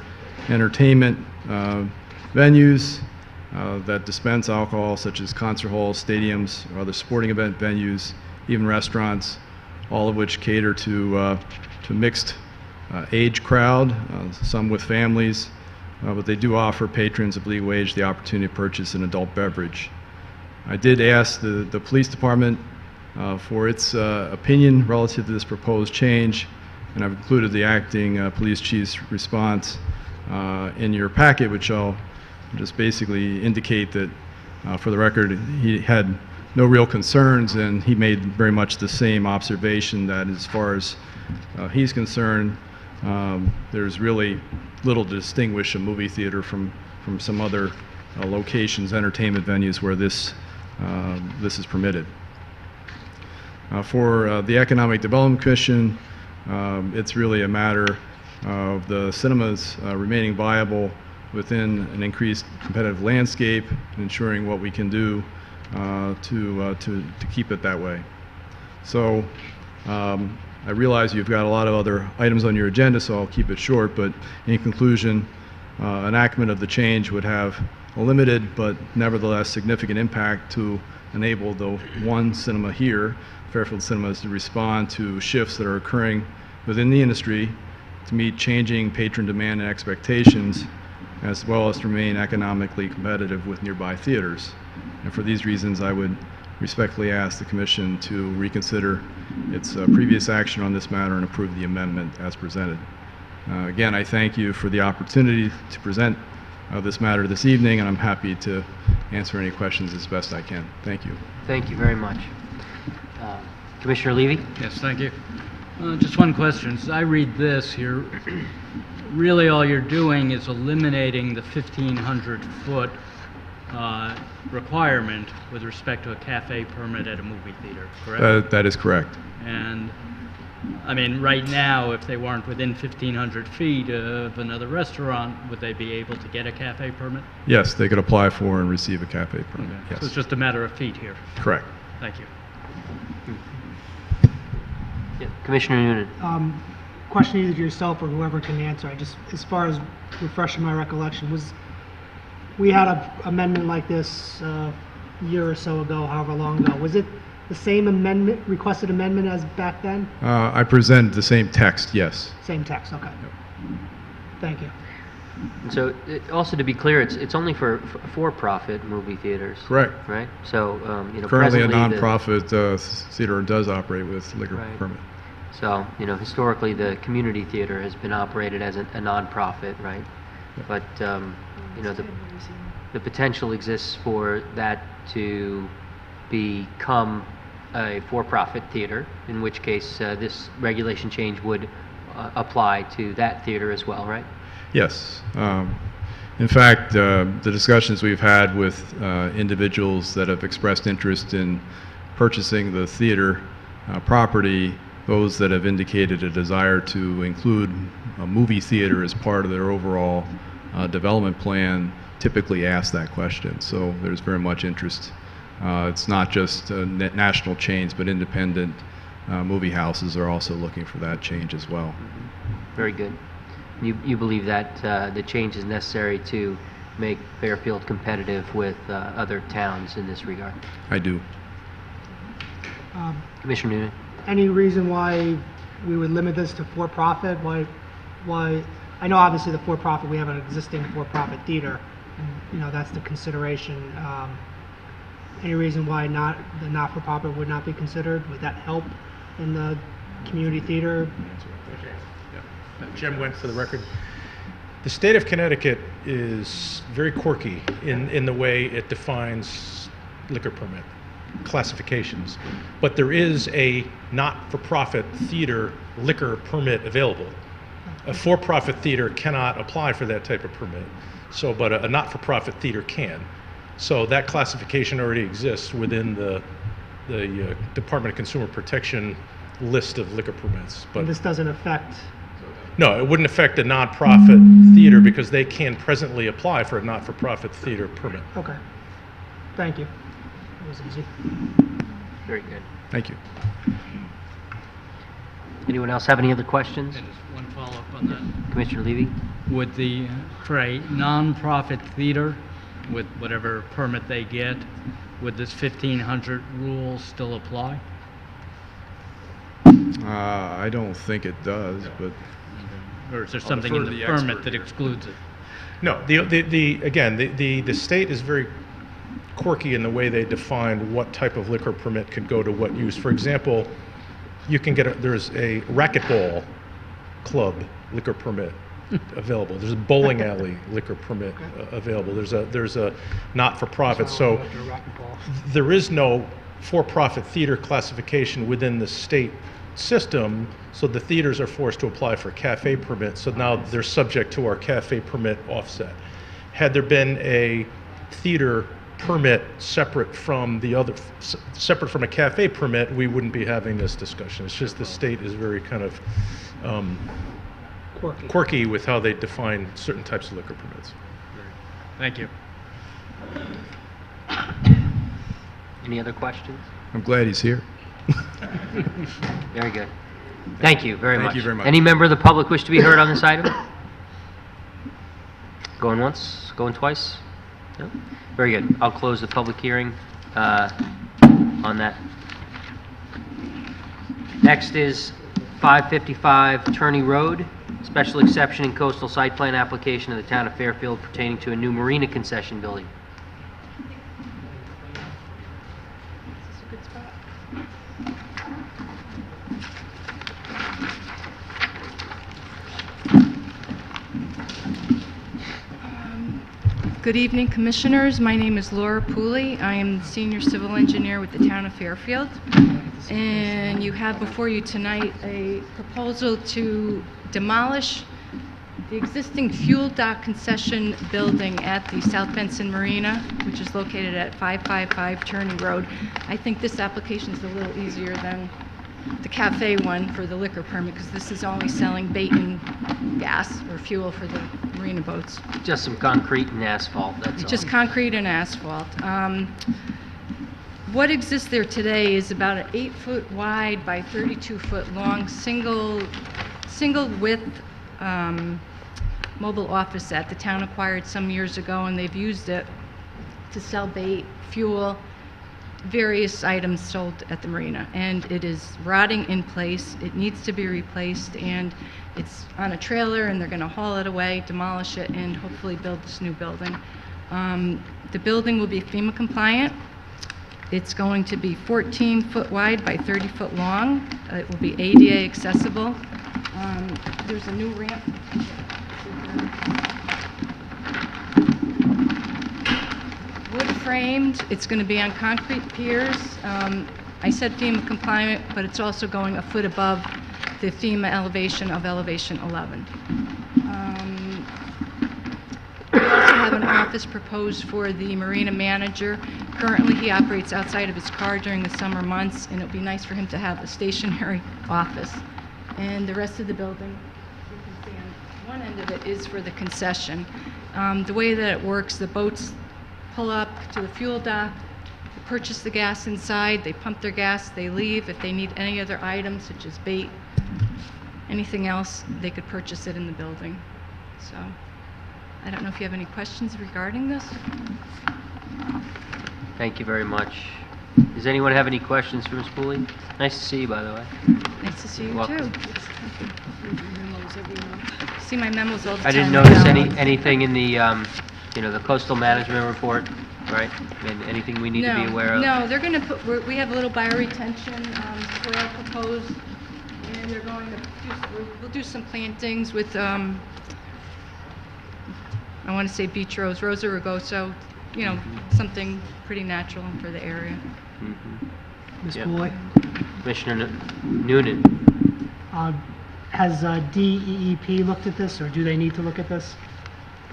entertainment venues that dispense alcohol, such as concert halls, stadiums, or other sporting event venues, even restaurants, all of which cater to mixed age crowd, some with families, but they do offer patrons of legal age the opportunity to purchase an adult beverage. I did ask the police department for its opinion relative to this proposed change, and I've included the acting police chief's response in your packet, which I'll just basically indicate that, for the record, he had no real concerns, and he made very much the same observation that as far as he's concerned, there's really little to distinguish a movie theater from some other locations, entertainment venues where this is permitted. For the Economic Development Commission, it's really a matter of the cinemas remaining viable within an increased competitive landscape, and ensuring what we can do to keep it that way. So I realize you've got a lot of other items on your agenda, so I'll keep it short, but in conclusion, enactment of the change would have a limited but nevertheless significant impact to enable the one cinema here, Fairfield Cinemas, to respond to shifts that are occurring within the industry to meet changing patron demand and expectations, as well as to remain economically competitive with nearby theaters. And for these reasons, I would respectfully ask the Commission to reconsider its previous action on this matter and approve the amendment as presented. Again, I thank you for the opportunity to present this matter this evening, and I'm happy to answer any questions as best I can. Thank you. Thank you very much. Commissioner Levy? Yes, thank you. Just one question. As I read this here, really all you're doing is eliminating the 1,500-foot requirement with respect to a cafe permit at a movie theater, correct? That is correct. And, I mean, right now, if they weren't within 1,500 feet of another restaurant, would they be able to get a cafe permit? Yes, they could apply for and receive a cafe permit. Okay. Yes. So it's just a matter of feet here. Correct. Thank you. Yeah. Commissioner Noonan? Question either to yourself or whoever can answer. As far as refreshing my recollection, we had an amendment like this a year or so ago, however long ago. Was it the same amendment, requested amendment as back then? I presented the same text, yes. Same text, okay. Thank you. And so, also to be clear, it's only for-profit movie theaters. Correct. Right? So, Currently, a presently nonprofit theater does operate with liquor Right. permit. So, you know, historically, the community theater has been operated as a nonprofit, right? But, you know, the potential exists for that to become a for-profit theater, in which case this regulation change would apply to that theater as well, right? Yes. In fact, the discussions we've had with individuals that have expressed interest in purchasing the theater property, those that have indicated a desire to include a movie theater as part of their overall development plan, typically ask that question. So there's very much interest. It's not just national chains, but independent movie houses are also looking for that change as well. Very good. You believe that the change is necessary to make Fairfield competitive with other towns in this regard? I do. Commissioner Noonan? Any reason why we would limit this to for-profit? Why, I know obviously the for-profit, we have an existing for-profit theater, and, you know, that's the consideration. Any reason why the not-for-profit would not be considered? Would that help in the community theater? Jim went for the record. The state of Connecticut is very quirky in the way it defines liquor permit classifications, but there is a not-for-profit theater liquor permit available. A for-profit theater cannot apply for that type of permit, but a not-for-profit theater can. So that classification already exists within the Department of Consumer Protection list of liquor permits. But And this doesn't affect, no, it wouldn't affect a nonprofit theater because they can presently apply for a not-for-profit theater permit. okay. Thank you. That was easy. Very good. Thank you. Anyone else have any other questions? And just one follow-up on that. Commissioner Levy? Would for a nonprofit theater, with whatever permit they get, would this 1,500 rule still apply? I don't think it does, but Or is there something in the permit that excludes it? No, the state is very quirky in the way they define what type of liquor permit could go to what use. For example, you can there's a racquetball club liquor permit available. There's a bowling alley liquor permit available. There's a not-for-profit. So there is no for-profit theater classification within the state system, so the theaters are forced to apply for cafe permits. So now they're subject to our cafe permit offset. Had there been a theater permit separate from a cafe permit, we wouldn't be having this discussion. It's just the state is very kind of quirky with how they define certain types of liquor permits. Thank you. Any other questions? I'm glad he's here. Very good. Thank you very much. Thank you very much. Any member of the public wish to be heard on this item? Going once, going twice? No? Very good. I'll close the public hearing on that. Next is 555 Turney Road, special exception in coastal site plan application of the town of Fairfield pertaining to a new marina concession building. Good evening, Commissioners. My name is Laura Pooley. I am the Senior Civil Engineer with the Town of Fairfield. And you have before you tonight a proposal to demolish the existing fuel dock concession building at the South Benson Marina, which is located at 555 Turney Road. I think this application is a little easier than the cafe one for the liquor permit, because this is only selling bait and gas or fuel for the marina boats. Just some concrete and asphalt, that's all. Just concrete and asphalt. What exists there today is about an 8-foot wide by 32-foot long single width mobile office that the town acquired some years ago, and they've used it to sell bait, fuel, various items sold at the marina. And it is rotting in place. It needs to be replaced, and it's on a trailer, and they're going to haul it away, demolish it, and hopefully build this new building. The building will be FEMA compliant. It's going to be 14 foot wide by 30 foot long. It will be ADA accessible. There's a new ramp. Wood framed. It's going to be on concrete piers. I said FEMA compliant, but it's also going a foot above the FEMA elevation of elevation 11. We also have an office proposed for the marina manager. Currently, he operates outside of his car during the summer months, and it would be nice for him to have a stationary office. And the rest of the building, you can see on one end of it, is for the concession. The way that it works, the boats pull up to the fuel dock, purchase the gas inside, they pump their gas, they leave. If they need any other items, such as bait, anything else, they could purchase it in the building. So, I don't know if you have any questions regarding this? Thank you very much. Does anyone have any questions for Ms. Pooley? Nice to see you, by the way. Nice to see you, Welcome. too. See my memos all the time. I didn't I notice know. anything in the, the coastal management report, right? And anything we need to be aware of? No, they're going to put, we have a little bioretention trail proposed, and they're going to we'll do some plantings with, I want to say beach rose, Rosa rugoso, something pretty natural for the area. Ms. Yep. Boyd, Commissioner Noonan? has DEEP looked at this, or do they need to look at this?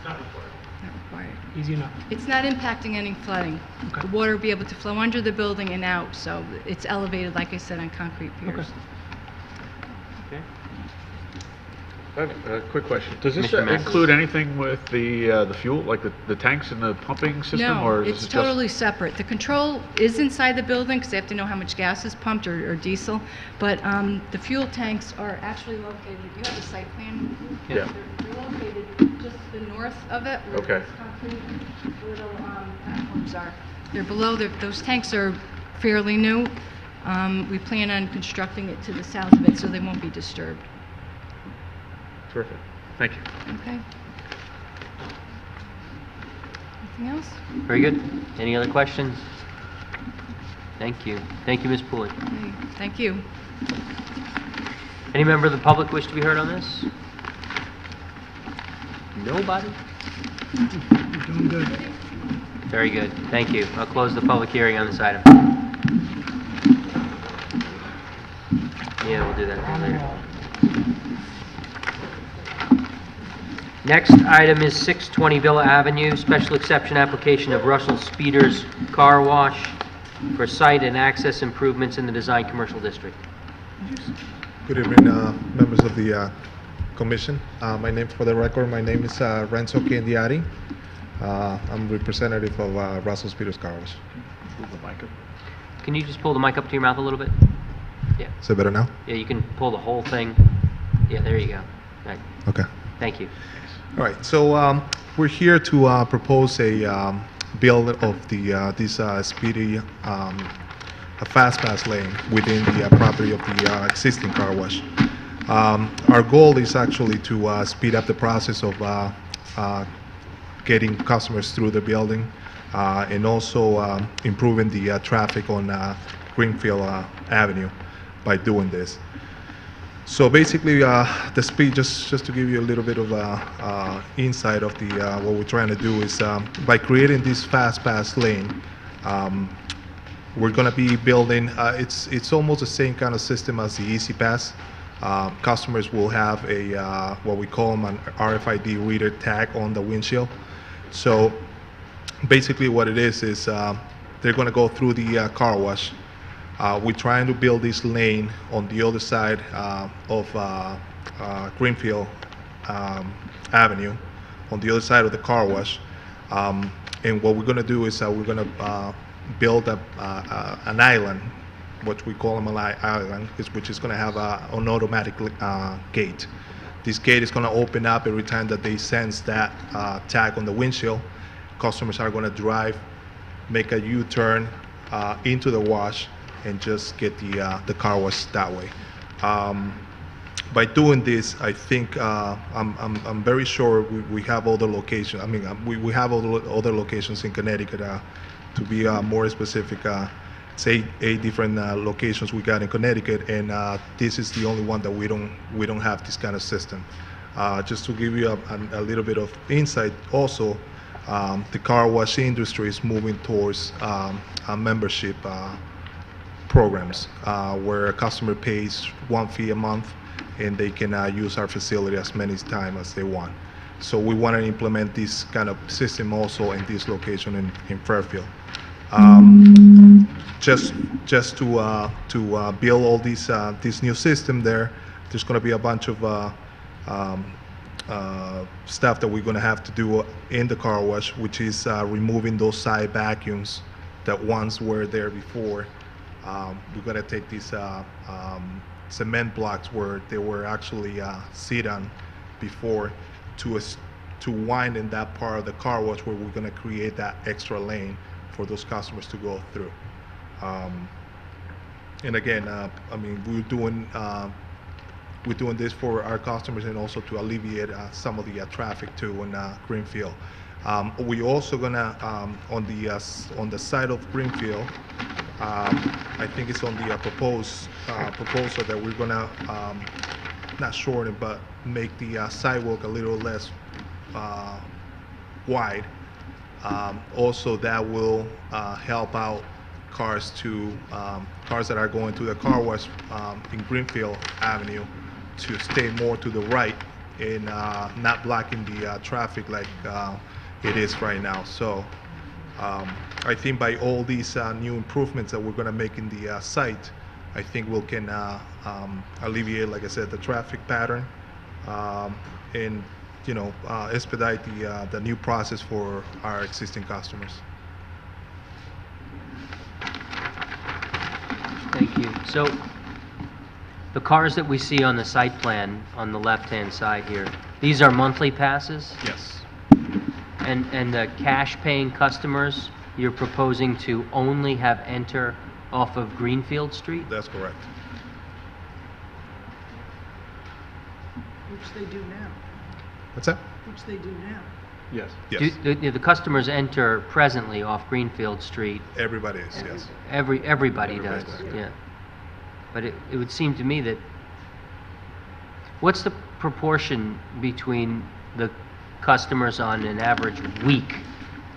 Not required. Easy enough. It's not impacting any flooding. Okay. The water will be able to flow under the building and out, so it's elevated, like I said, on concrete piers. Okay. Okay. I have a quick question. Does this Commissioner Mathis. include anything with the fuel, like the tanks and the pumping system? No, or is it's it just- totally separate. The control is inside the building because they have to know how much gas is pumped or diesel, but the fuel tanks are actually located, you have the site plan? Yeah. They're located just to the north of it, where Okay. those concrete little platforms are. They're below, those tanks are fairly new. We plan on constructing it to the south of it so they won't be disturbed. Terrific. Thank you. Okay? Anything else? Very good. Any other questions? Thank you. Thank you, Ms. Pooley. Okay, thank you. Any member of the public wish to be heard on this? Nobody? You're doing good. Very good. Thank you. I'll close the public hearing on this item. Yeah, we'll do that later. Next item is 620 Villa Avenue, special exception application of Russell Speeders Car Wash for site and access improvements in the design commercial district. Good evening, members of the commission. For the record, my name is Renzo Candiati. I'm representative of Russell Speeders Car Wash. Move the mic up. Can you just pull the mic up to your mouth a little bit? Yeah. Is it better now? Yeah, you can pull the whole thing. Yeah, there you go. Right. Okay. Thank you. All right. So we're here to propose a build of this speedy a fast pass lane within the property of the existing car wash. Our goal is actually to speed up the process of getting customers through the building and also improving the traffic on Greenfield Avenue by doing this. So basically, the speed, just to give you a little bit of insight of the what we're trying to do is by creating this fast pass lane, we're going to be building. It's almost the same kind of system as the Easy Pass. Customers will have a what we call them an RFID reader tag on the windshield. So basically, what it is they're going to go through the car wash. We're trying to build this lane on the other side of Greenfield Avenue, on the other side of the car wash. And what we're going to do is we're going to build an island, what we call them an island, which is going to have an automatic gate. This gate is going to open up every time that they sense that tag on the windshield. Customers are going to drive, make a U-turn into the wash, and just get the car wash that way. By doing this, I think I'm very sure we have other locations. I mean, we have other locations in Connecticut. To be more specific, it's eight different locations we got in Connecticut, and this is the only one that we don't have this kind of system. Just to give you a little bit of insight, also, the car wash industry is moving towards a membership programs where a customer pays one fee a month and they can use our facility as many times as they want. So we want to implement this kind of system also in this location in Fairfield. Just to build all this new system there's going to be a bunch of stuff that we're going to have to do in the car wash, which is removing those side vacuums that once were there before. We're going to take these cement blocks where they were actually sit on before to wind in that part of the car wash where we're going to create that extra lane for those customers to go through. And again, I mean, we're doing this for our customers and also to alleviate some of the traffic too in Greenfield. We also gonna on the side of Greenfield, I think it's on the proposal that we're gonna not shorten but make the sidewalk a little less wide. Also, that will help out cars that are going to the car wash in Greenfield Avenue to stay more to the right and not blocking the traffic like it is right now. So I think by all these new improvements that we're going to make in the site, I think we can alleviate, like I said, the traffic pattern and expedite the new process for our existing customers. Thank you. So the cars that we see on the site plan on the left-hand side here, these are monthly passes? Yes. And the cash-paying customers, you're proposing to only have enter off of Greenfield Street? That's correct. Which they do now. What's that? Which they do now. Yes. Yes. Do the customers enter presently off Greenfield Street? Everybody is, yes. Everybody does, does, yeah. But it would seem to me that, what's the proportion between the customers on an average week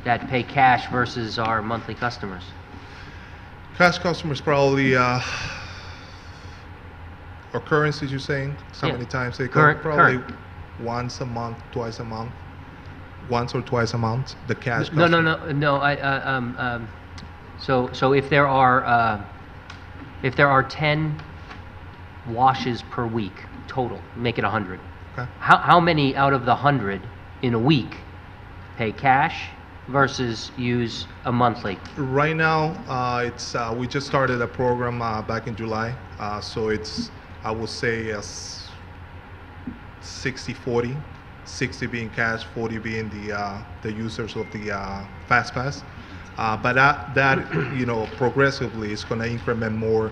that pay cash versus our monthly customers? Cash customers probably occurrences you're saying? So Yeah. many times they come? Current. Probably once a month, twice a month. Once or twice a month, the cash No, customer. no. So if there are 10 washes per week total, make it 100. Okay. How many out of the 100 in a week pay cash versus use a monthly? Right now, it's we just started a program back in July, so it's, I would say 60-40, 60 being cash, 40 being the users of the Fast Pass. But that progressively is going to increment more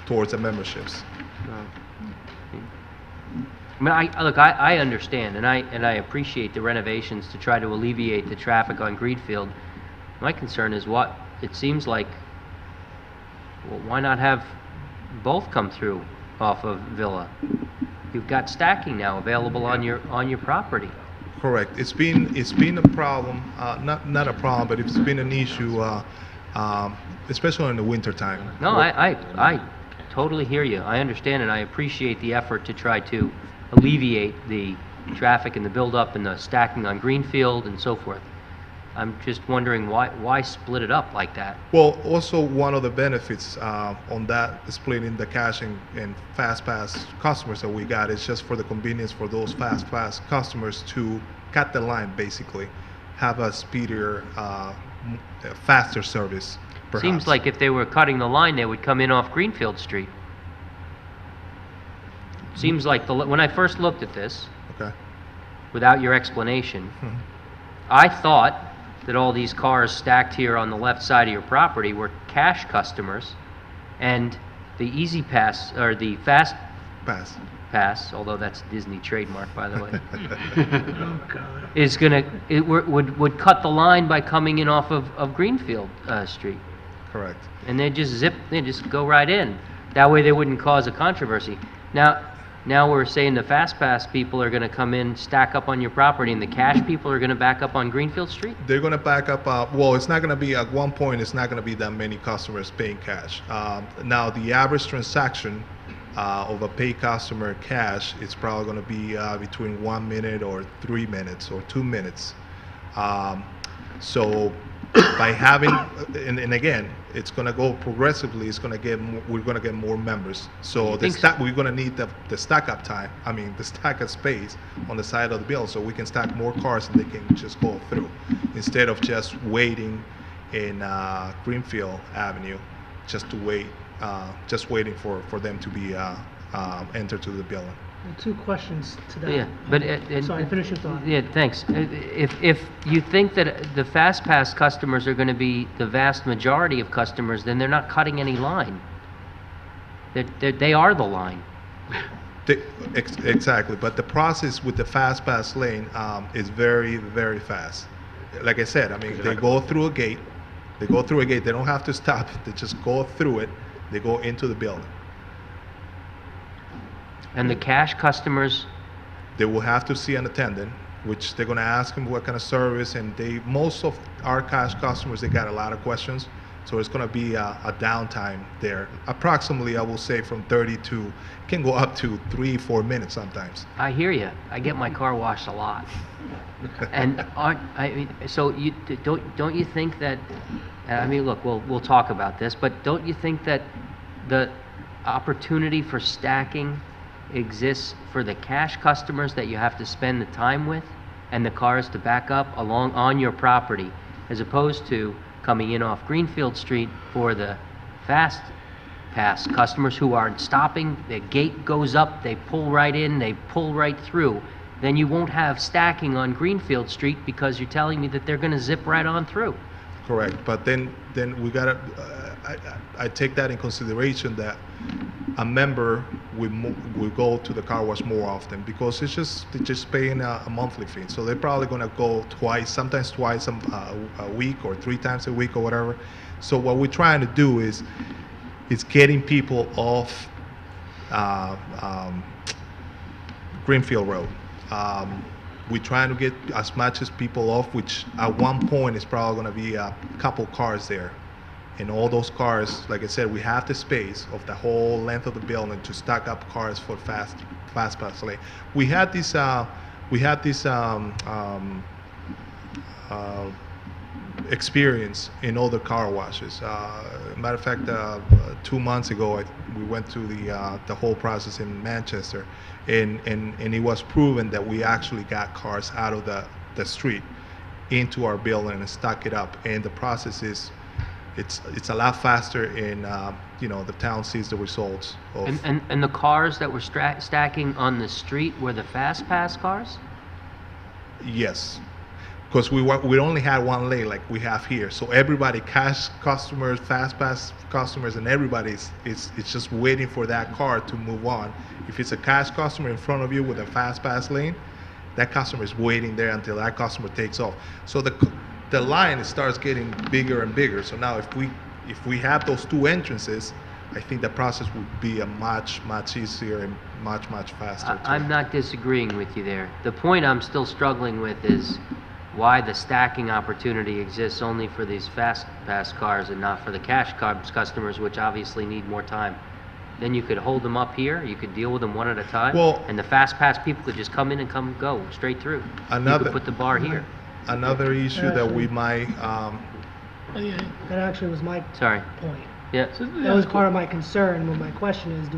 towards the memberships. I mean, I understand, and I appreciate the renovations to try to alleviate the traffic on Greenfield. My concern is what it seems like. Well, why not have both come through off of Villa? You've got stacking now available on your property. Correct. It's been a problem, not a problem, but it's been an issue, especially in the winter time. No, I totally hear you. I understand, and I appreciate the effort to try to alleviate the traffic and the buildup and the stacking on Greenfield and so forth. I'm just wondering why split it up like that? Well, also one of the benefits on that splitting the cash and Fast Pass customers that we got is just for the convenience for those Fast Pass customers to cut the line, basically, have a speedier, faster service. Perhaps. Seems like if they were cutting the line, they would come in off Greenfield Street. Seems like when I first looked at this, Okay. without your explanation, I thought that all these cars stacked here on the left side of your property were cash customers, and the Easy Pass, or the Fast Pass, although that's Disney trademark, by the way, would cut the line by coming in off of Greenfield Street. Correct. And they just go right in. That way they wouldn't cause a controversy. Now we're saying the Fast Pass people are gonna come in, stack up on your property, and the cash people are gonna back up on Greenfield Street? They're going to back up, well, it's not going to be, at one point, it's not going to be that many customers paying cash. Now, the average transaction of a paid customer cash is probably going to be between 1 minute or 3 minutes or 2 minutes. So by having, and again, it's going to go progressively, we're going to get more members. So we're going to need the stack up time, the stack up space on the side of the building, so we can stack more cars and they can just go through, instead of just waiting in Greenfield Avenue, just waiting for them to be entered to the building. Two questions to that. Yeah, but... Sorry, finish your thought. Yeah, thanks. If you think that the Fast Pass customers are gonna be the vast majority of customers, then they're not cutting any line. They are the line. Exactly, but the process with the Fast Pass lane is very, very fast. Like I said, they go through a gate. They don't have to stop. They just go through it. They go into the building. And the cash customers, They will have to see an attendant, which they're going to ask them what kind of service, and most of our cash customers, they got a lot of questions, so it's going to be a downtime there. Approximately, I will say from 30 to, can go up to 3-4 minutes sometimes. I hear you. I get my car washed a lot. And so don't you think that, look, we'll talk about this, but don't you think that the opportunity for stacking exists for the cash customers that you have to spend the time with and the cars to back up along on your property, as opposed to coming in off Greenfield Street for the Fast Pass customers who aren't stopping? The gate goes up, they pull right in, they pull right through. Then you won't have stacking on Greenfield Street because you're telling me that they're going to zip right on through. Correct, but then we gotta, I take that in consideration that a member will go to the car wash more often, because they're just paying a monthly fee. So they're probably gonna go sometimes twice a week, or 3 times a week, or whatever. So what we're trying to do is getting people off Greenfield Road. We're trying to get as much as people off, which at one point is probably going to be a couple cars there. And all those cars, like I said, we have the space of the whole length of the building to stack up cars for Fast Pass lane. We had this experience in other car washes. Matter of fact, 2 months ago, we went through the whole process in Manchester, and it was proven that we actually got cars out of the street into our building and stuck it up. And the process it's a lot faster, and the town sees the results of. And the cars that were stacking on the street were the Fast Pass cars? Yes, because we only had one lane like we have here, so everybody, cash customers, Fast Pass customers, and everybody's it's just waiting for that car to move on. If it's a cash customer in front of you with a Fast Pass lane, that customer is waiting there until that customer takes off. So the line starts getting bigger and bigger. So now if we have those 2 entrances, I think the process would be a much easier and much faster. I'm not disagreeing with you there. The point I'm still struggling with is why the stacking opportunity exists only for these Fast Pass cars and not for the cash customers, which obviously need more time. Then you could hold them up here, you could deal with them one at a time, and the Fast Pass people could just come in and go straight through. You could put the bar here. Another issue that we might... That actually was my point. Yeah. That was part of my concern. Well, my question is,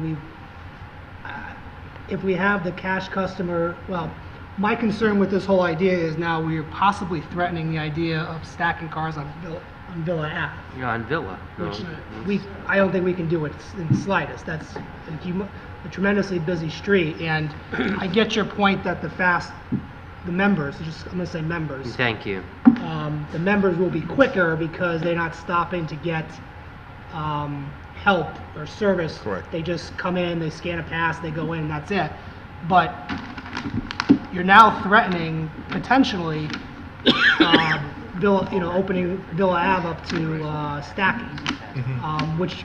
if we have the cash customer, my concern with this whole idea is now we're possibly threatening the idea of stacking cars on Villa Ave. You're on Villa. Which I don't think we can do it in the slightest. That's a tremendously busy street, and I get your point that the members, I'm going to say members. Thank you. The members will be quicker because they're not stopping to get help or service. Correct. They just come in, they scan a pass, they go in, and that's it. But you're now threatening potentially Villa, opening Villa Ave up to Stacking, which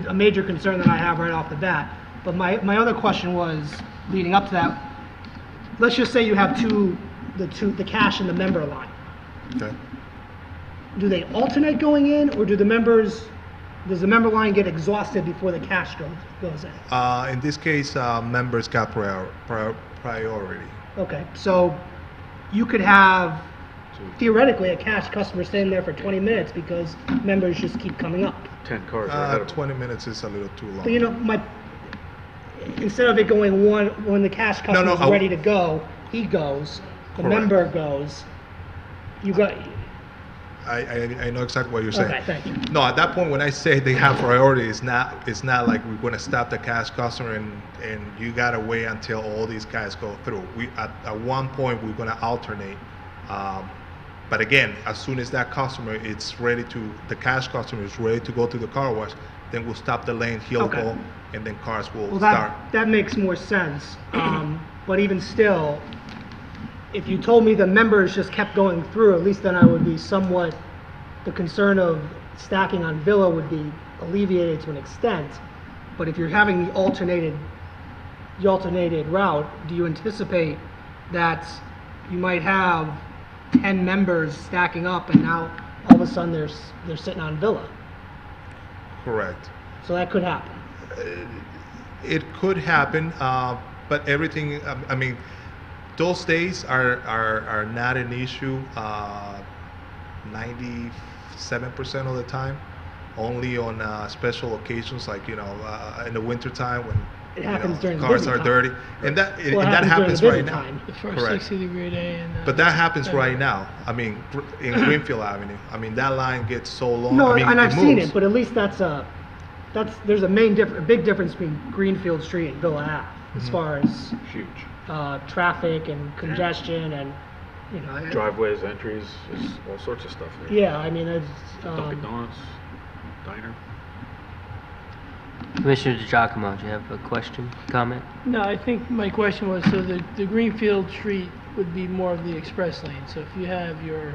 a major concern that I have right off the bat. But my other question was, leading up to that, let's just say you have the cash and the member line. Okay. Do they alternate going in, or does the member line get exhausted before the cash goes in? In this case, members got priority. Okay, so you could have, theoretically, a cash customer staying there for 20 minutes because members just keep coming up. 10 cars are ahead of them. 20 minutes is a little too long. But instead of it going when the cash customer is ready to go, he goes, the Correct. member goes, you got, I know exactly what you're saying. okay, thank you. No, at that point, when I say they have priority, it's not like we're going to stop the cash customer and you got to wait until all these guys go through. At one point, we're going to alternate. But again, as soon as that customer the cash customer is ready to go to the car wash, then we'll stop the lane, he'll Okay. go, and then cars will Well, start. that makes more sense. But even still, if you told me the members just kept going through, at least then I would be somewhat, the concern of stacking on Villa would be alleviated to an extent. But if you're having the alternated route, do you anticipate that you might have 10 members stacking up and now all of a sudden they're sitting on Villa? Correct. So that could happen. It could happen, but everything, I mean, those days are not an issue 97% of the time. Only on special occasions like, in the wintertime when It happens during the cars busy are time. dirty. And that, Well, it and that happens during the right busy now. time. The first Correct. 60-degree day. And, But that happens right now. I mean, in Greenfield Avenue. I mean, that line gets so long. No, I mean, and I've seen moves. it, but at least there's a big difference between Greenfield Street and Villa Ave as far as Huge. traffic and congestion and, Driveways, entries, there's all sorts of stuff there. yeah, I mean, it's, Dunkin' Donuts, diner. Commissioner DiGiacomo, do you have a question, comment? No, I think my question was, so the Greenfield Street would be more of the express lane. So if you have your...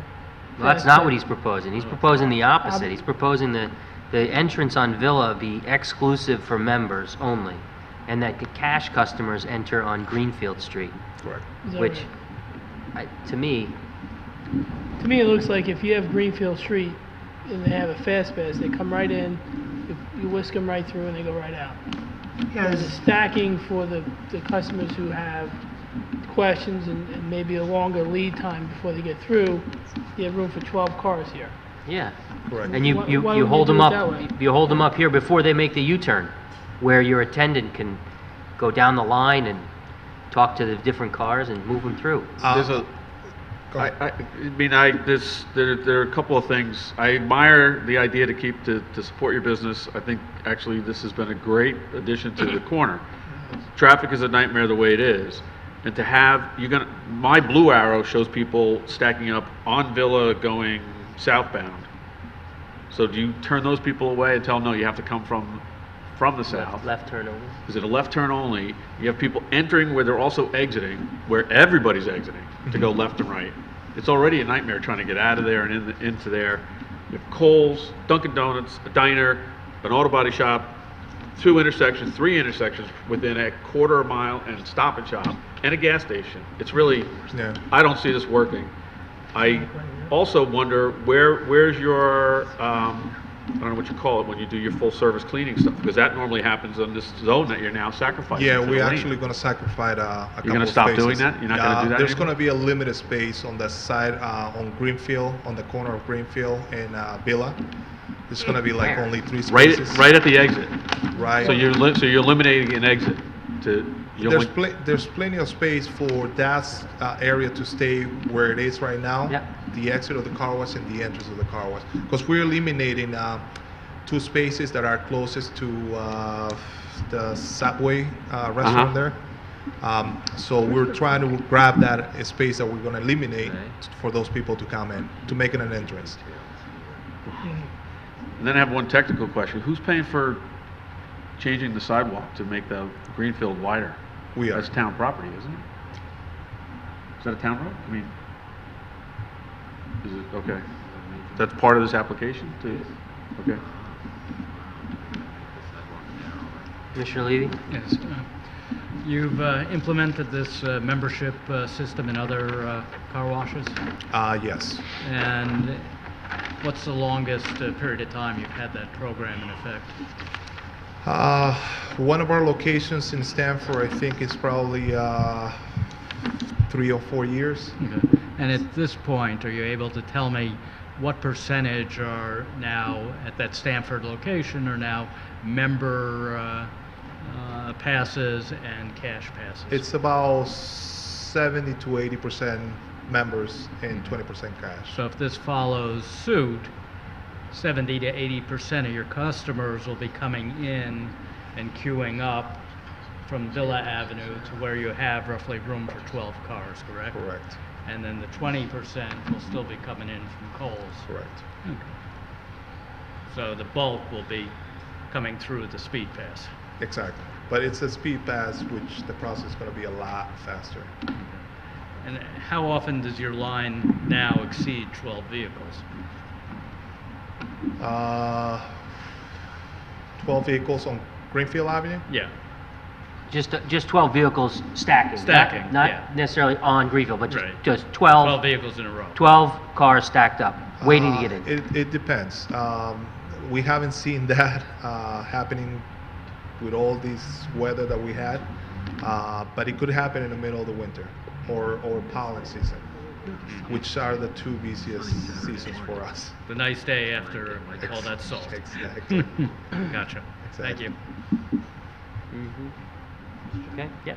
Well, that's not what he's proposing. He's proposing the opposite. He's proposing the entrance on Villa be exclusive for members only, and that the cash customers enter on Greenfield Street, Correct. Is that which, right? to me, To me, it looks like if you have Greenfield Street and they have a fast pass, they come right in, you whisk them right through and they go right out. yeah, There's a stacking for the customers who have questions and maybe a longer lead time before they get through. You have room for 12 cars here. yeah. Correct. And you Why you would hold you them do it up, that way? you hold them up here before they make the U-turn, where your attendant can go down the line and talk to the different cars and move them through. There's a, Go ahead. there are a couple of things. I admire the idea to support your business. I think actually this has been a great addition to the corner. Traffic is a nightmare the way it is. And to have, my blue arrow shows people stacking up on Villa going southbound. So do you turn those people away and tell them, no, you have to come from the south? Left turn over. Is it a left turn only? You have people entering where they're also exiting, where everybody's exiting to go left and right. It's already a nightmare trying to get out of there and into there. You have Kohl's, Dunkin' Donuts, a diner, an auto body shop, 3 intersections within a quarter mile, and Stop and Shop, and a gas station. It's really, Yeah. I don't see this working. I also wonder where's your, I don't know what you call it when you do your full service cleaning stuff, because that normally happens on this zone that you're now sacrificing. Yeah, to the we're lane. actually going to sacrifice a couple gonna of stop spaces. doing that? You're not gonna do that There's anymore? going to be a limited space on the side on Greenfield, on the corner of Greenfield and Villa. There's going to be like only 3 spaces. Right at the exit. Right. So you're eliminating an exit to. There's plenty of space for that area to stay where it is right now. Yep. The exit of the car wash and the entrance of the car wash. Because we're eliminating 2 spaces that are closest to the Subway restaurant there. So we're trying to grab that space that we're going to eliminate for those people to come in, to make it an entrance. And then I have one technical question. Who's paying for changing the sidewalk to make the Greenfield wider? We are. That's town property, isn't it? Is that a town road? I mean, Is it, okay. That's part of this application too? Okay. Commissioner Levy? Yes. You've implemented this membership system in other car washes? Yes. And what's the longest period of time you've had that program in effect? One of our locations in Stanford, I think, is probably 3 or 4 years. Okay. And at this point, are you able to tell me what percentage are now at that Stanford location are now member passes and cash passes? It's about 70 to 80% members and 20% cash. So if this follows suit, 70 to 80% of your customers will be coming in and queuing up from Villa Avenue to where you have roughly room for 12 cars, correct? Correct. And then the 20% will still be coming in from Kohl's. Correct. Okay. So the bulk will be coming through the speed pass. Exactly. But it's a speed pass, which the process is going to be a lot faster. And how often does your line now exceed 12 vehicles? 12 vehicles on Greenfield Avenue? Yeah. Just 12 vehicles stacking. Stacking, Not yeah. necessarily on Greenfield, but Right. just 12. 12 vehicles in a row. 12 cars stacked up, waiting to get in. It depends. We haven't seen that happening with all this weather that we had, but it could happen in the middle of the winter or pollen season, which are the two busiest seasons for us. The nice day after all that salt. Exactly. Gotcha. Thank you. Okay, yeah.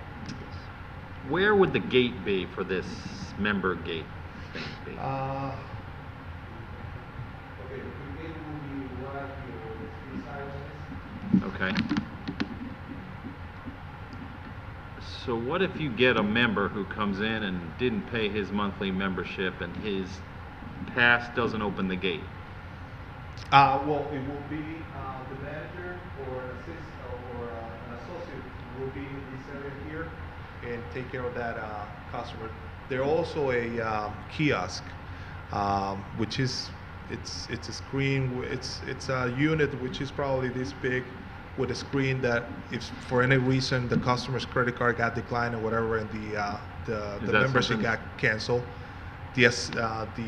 Where would the gate be for this member gate thing be? Okay, the gate will be right here, the 3 sides. Okay. So what if you get a member who comes in and didn't pay his monthly membership and his pass doesn't open the gate? Well, it will be the manager or an associate will be in this area here and take care of that customer. There's also a kiosk, which is it's a screen. It's a unit which is probably this big, with a screen that if for any reason the customer's credit card got declined or whatever and the membership got canceled, the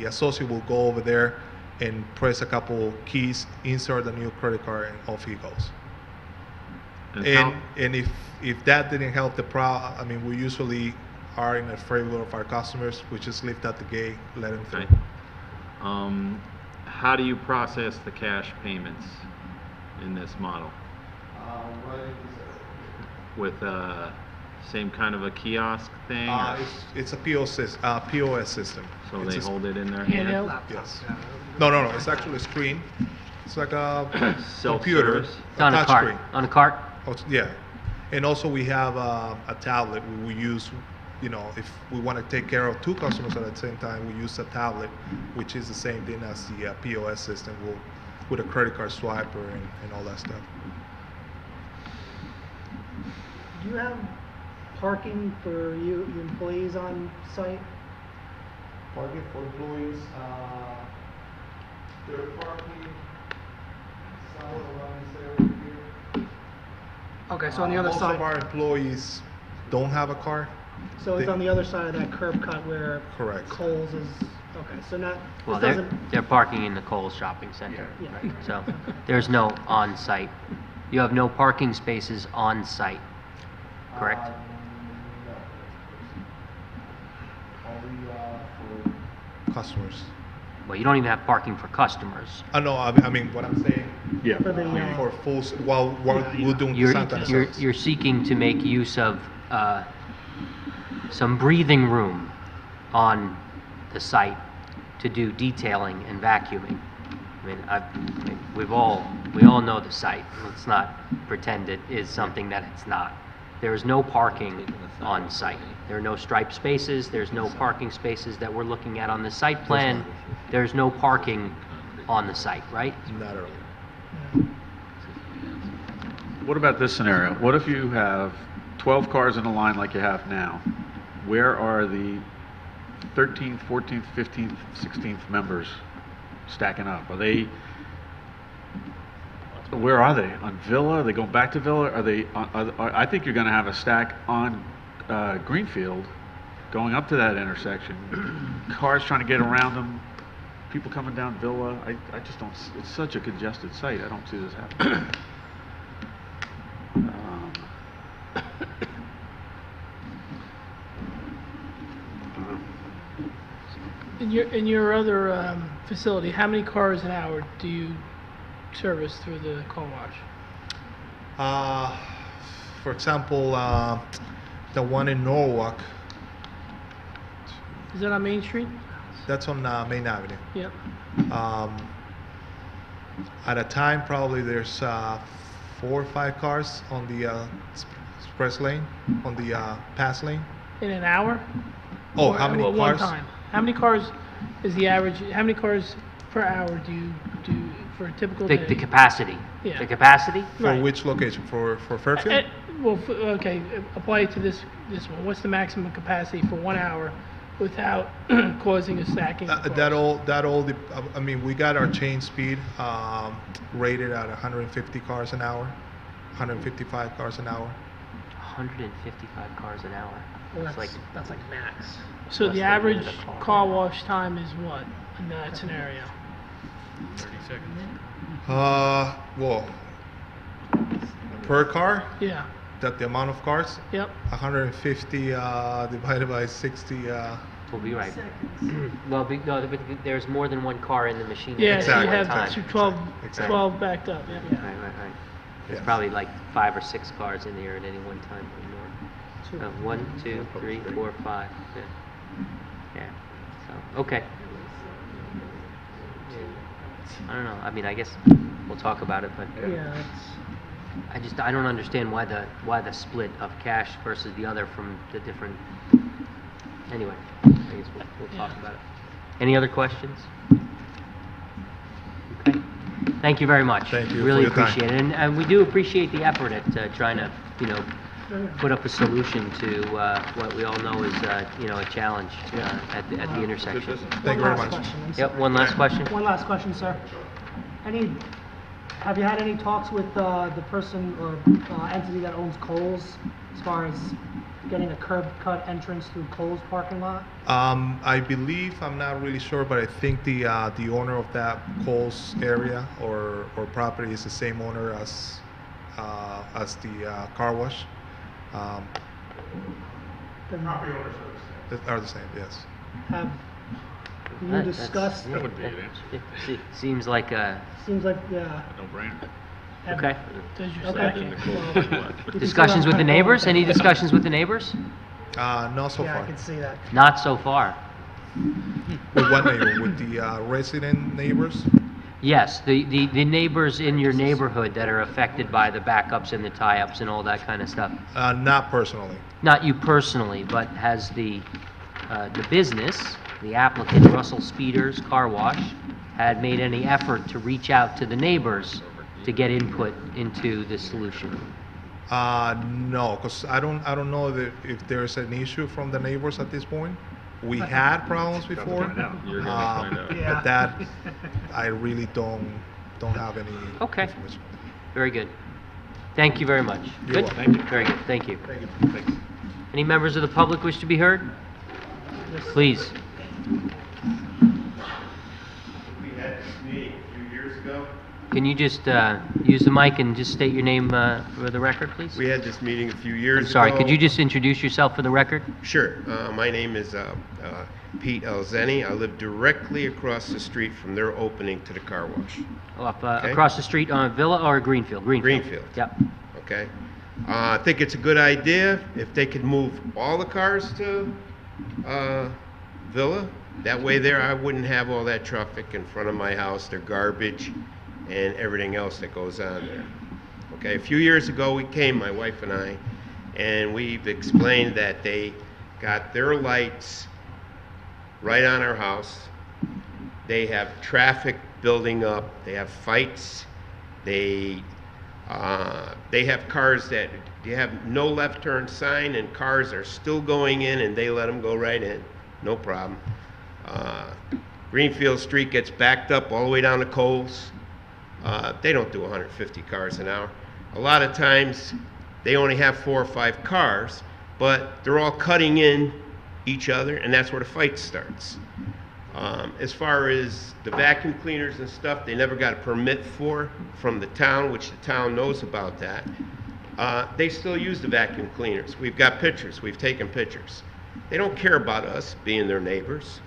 associate will go over there and press a couple keys, insert the new credit card, and off he goes. And if that didn't help I mean, we usually are in a favor of our customers. We just lift up the gate, let them through. Okay. How do you process the cash payments in this model? With same kind of a kiosk thing? Or? It's a POS system. So it's they hold it in their Handheld? hand? Yes. No. It's actually a screen. It's like a computer. It's on a touch cart. screen. On a cart? Oh, yeah. And also we have a tablet we use, if we want to take care of 2 customers at the same time, we use a tablet, which is the same thing as the POS system with a credit card swiper and all that stuff. Do you have parking for you employees on site? Parking for employees, they're parking somewhere around this area here. Okay, so on the other Most side. of our employees don't have a car. So it's They- on the other side of that curb cut where Correct. Kohl's is, okay, so not, Well, this doesn't, they're parking in the Kohl's shopping center. Yeah. Right. So there's no on-site. You have no parking spaces on-site, correct? No. Only for customers. Well, you don't even have parking for customers. No, I mean, what I'm saying, Yeah. for the, for full, while we're doing You're, Santa Ana you're, service. you're seeking to make use of some breathing room on the site to do detailing and vacuuming. I mean, we all know the site. Let's not pretend it is something that it's not. There is no parking on site. There are no striped spaces. There's no parking spaces that we're looking at on the site plan. There's no parking on the site, right? Not early. What about this scenario? What if you have 12 cars in a line like you have now? Where are the 13th, 14th, 15th, 16th members stacking up? Are they, where are they? On Villa? Are they going back to Villa? Are they, I think you're going to have a stack on Greenfield going up to that intersection. Cars trying to get around them, people coming down Villa. I just don't, it's such a congested site. I don't see this happening. In your other facility, how many cars an hour do you service through the car wash? For example, the one in Norwalk, Is that on Main Street? that's on Main Avenue. Yep. At a time, probably there's 4 or 5 cars on the express lane, on the pass lane. In an hour? Oh, Or how many at cars? one time? How many cars is the average? How many cars per hour do you do for a typical day? The capacity. Yeah. The capacity? For Right. which location? For Fairfield? Well, okay, apply it to this one. What's the maximum capacity for 1 hour without causing a stacking of cars? I mean, we got our chain speed rated at 150 cars an hour, 155 cars an hour. 155 cars an hour. Well, It's like, that's like max. So less the than a average minute a car. car wash time is what in that scenario? 30 seconds. Well, per car, Yeah, that the amount of cars, yep. 150 divided by 60. we'll be right. No, but there's more than one car in the machine. Yeah, at so you one Exactly. have time. 12, Exactly. 12 backed up, yeah. Right. There's Yes. probably like 5 or 6 cars in there at any one time or more. 1, 2, 3, 4, 5. Yeah. So, okay. I don't know. I mean, I guess we'll talk about it, but Yeah, I don't understand why the split of cash versus the other from the different. Anyway, I guess we'll talk about it. Any other questions? Okay. Thank you very much. Thank you for Really your time. appreciate it, and we do appreciate the effort at trying to, put up a solution to what we all know is, a challenge at the intersection. Thank you very much. Yep. One last question. One last question, sir. Have you had any talks with the person or entity that owns Kohl's as far as getting a curb cut entrance through Kohl's parking lot? I believe, I'm not really sure, but I think the owner of that Kohl's area or property is the same owner as the car wash. That are the same, yes. Have you That's- discussed? yeah, would be an answer. Seems like a Seems like, yeah. No brainer. okay. Does your Okay. stacking. Well, you can see Discussions where with the I'm coming neighbors? from. Any discussions with the neighbors? Not so Yeah, I far. can see that. Not so far. With what neighbor? With the resident neighbors? Yes, the neighbors in your neighborhood that are affected by the backups and the tie-ups and all that kind of stuff. Not personally. Not you personally, but has the business, the applicant, Russell Speeders Car Wash, had made any effort to reach out to the neighbors to get input into the solution? No, because I don't know if there's an issue from the neighbors at this point. We had problems before, You're gonna find out. Yeah. but that I really don't have any Okay. information. Very good. Thank you very much. You're Good? welcome. Very good, thank you. Thank you. Thanks. Any members of the public wish to be heard? Please. We had this meeting a few years ago. Can you just use the mic and just state your name for the record, please? We had this meeting a few years I'm ago. sorry, could you just introduce yourself for the record? Sure. My name is Pete Elzeni. I live directly across the street from their opening to the car wash. Okay. Across the street on Villa or Greenfield? Greenfield. Yep. Okay. I think it's a good idea if they could move all the cars to Villa. That way there I wouldn't have all that traffic in front of my house, their garbage and everything else that goes on there. Okay, a few years ago we came, my wife and I, and we've explained that they got their lights right on our house. They have traffic building up, they have fights, they have cars that you have no left turn sign and cars are still going in and they let them go right in. no problem. Greenfield Street gets backed up all the way down to Coles. They don't do 150 cars an hour. A lot of times, they only have 4 or 5 cars, but they're all cutting in each other, and that's where the fight starts. As far as the vacuum cleaners and stuff, they never got a permit from the town, which the town knows about that. They still use the vacuum cleaners. We've got pictures. We've taken pictures. They don't care about us being their neighbors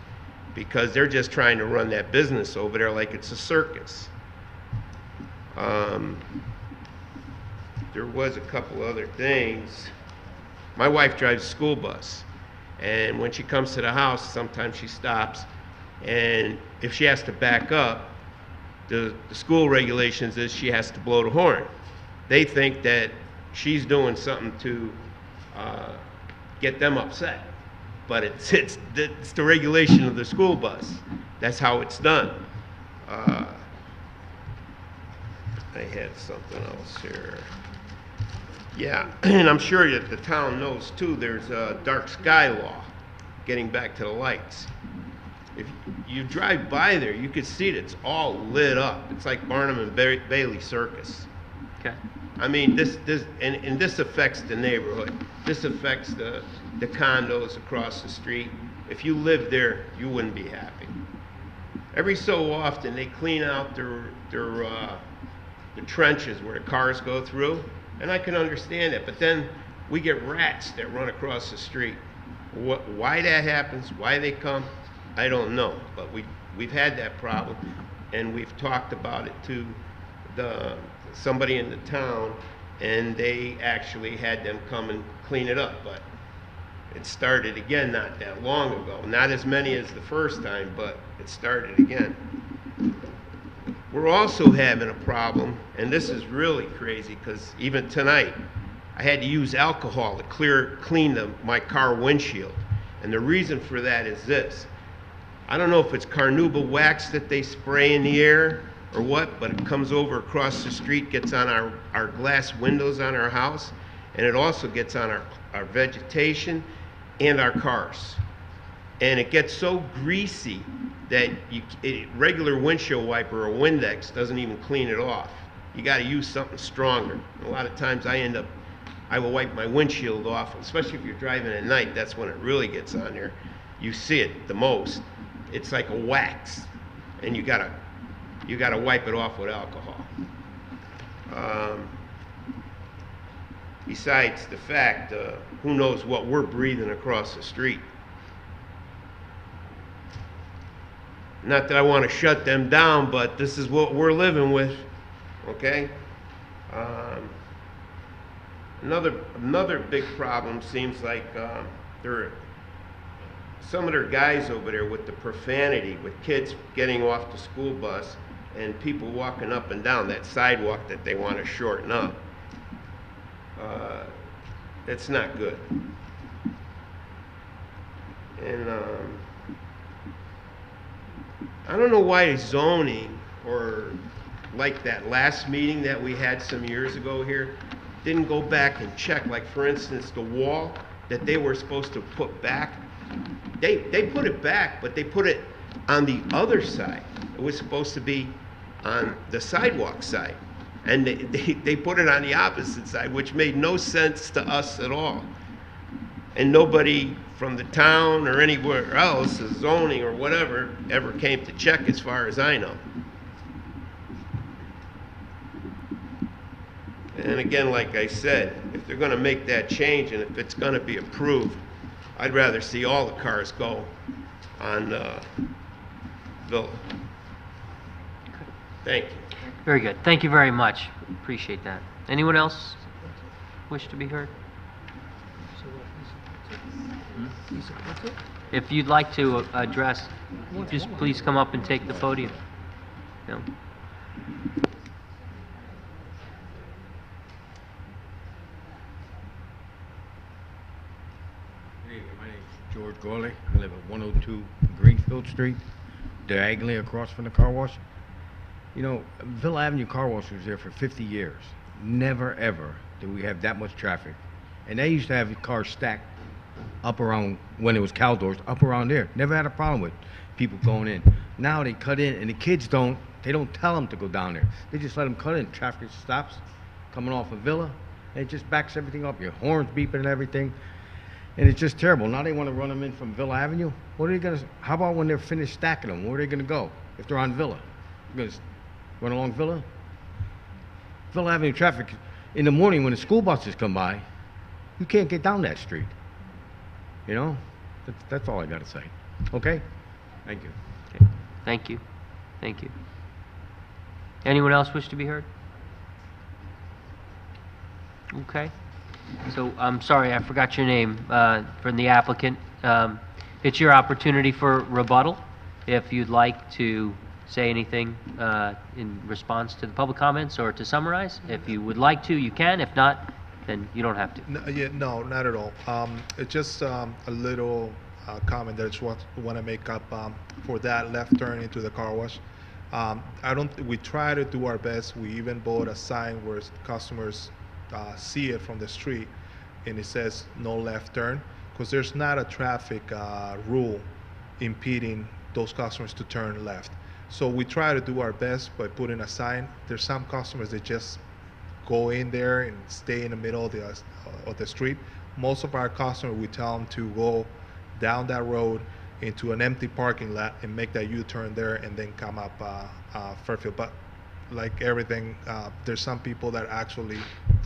because they're just trying to run that business over there like it's a circus. There was a couple other things. My wife drives a school bus, and when she comes to the house, sometimes she stops, and if she has to back up, the school regulations is she has to blow the horn. They think that she's doing something to get them upset, but it's the regulation of the school bus. That's how it's done. I had something else here. Yeah, and I'm sure that the town knows too, there's a dark sky law, getting back to the lights. If you drive by there, you can see that it's all lit up. It's like Barnum and Bailey Circus. Okay. I mean, this affects the neighborhood. This affects the condos across the street. If you lived there, you wouldn't be happy. Every so often, they clean out the trenches where the cars go through, and I can understand it. But then we get rats that run across the street. Why that happens, why they come, I don't know. But we've had that problem, and we've talked about it to somebody in the town, and they actually had them come and clean it up. But it started again not that long ago. Not as many as the first time, but it started again. We're also having a problem, and this is really crazy, because even tonight, I had to use alcohol to clean my car windshield. And the reason for that is this. I don't know if it's carnauba wax that they spray in the air or what, but it comes over across the street, gets on our glass windows on our house, and it also gets on our vegetation and our cars. And it gets so greasy that regular windshield wiper or Windex doesn't even clean it off. You got to use something stronger. A lot of times I will wipe my windshield off, especially if you're driving at night. That's when it really gets on there. You see it the most. It's like a wax, and you gotta wipe it off with alcohol. Besides the fact, who knows what we're breathing across the street. Not that I want to shut them down, but this is what we're living with, okay? Another big problem seems like some of their guys over there with the profanity, with kids getting off the school bus and people walking up and down that sidewalk that they want to shorten up. That's not good. And I don't know why zoning, or like that last meeting that we had some years ago here, didn't go back and check. Like, for instance, the wall that they were supposed to put back, they put it back, but they put it on the other side. It was supposed to be on the sidewalk side, and they put it on the opposite side, which made no sense to us at all. And nobody from the town or anywhere else, the zoning or whatever, ever came to check, as far as I know. And again, like I said, if they're going to make that change and if it's going to be approved, I'd rather see all the cars go on Villa. Thank you. Very good. Thank you very much. Appreciate that. Anyone else wish to be heard? If you'd like to address, just please come up and take the podium. Yeah. My name's George Gorley. I live at 102 Greenfield Street, diagonally across from the car wash. You know, Villa Avenue Car Wash was there for 50 years. Never, ever did we have that much traffic. And they used to have cars stacked up around, when it was Caldors, up around there. Never had a problem with people going in. Now they cut in, and the kids they don't tell them to go down there. They just let them cut in. Traffic stops coming off of Villa, and it just backs everything up. Your horns beeping and everything. And it's just terrible. Now they want to run them in from Villa Avenue. What are they going to, how about when they're finished stacking them? Where are they going to go if they're on Villa? They're going to run along Villa? Villa Avenue traffic, in the morning when the school buses come by, you can't get down that street. You know? That's all I got to say. Okay? Thank you. Okay. Thank you. Thank you. Anyone else wish to be heard? Okay. So I'm sorry, I forgot your name from the applicant. It's your opportunity for rebuttal. If you'd like to say anything in response to the public comments or to summarize, if you would like to, you can. If not, then you don't have to. No, not at all. It's just a little comment that I just want to make up for that left turn into the car wash. We try to do our best. We even bought a sign where customers see it from the street, and it says no left turn, because there's not a traffic rule impeding those customers to turn left. So we try to do our best by putting a sign. There's some customers that just go in there and stay in the middle of the street. Most of our customers, we tell them to go down that road into an empty parking lot and make that U-turn there and then come up Fairfield. But like everything, there's some people that actually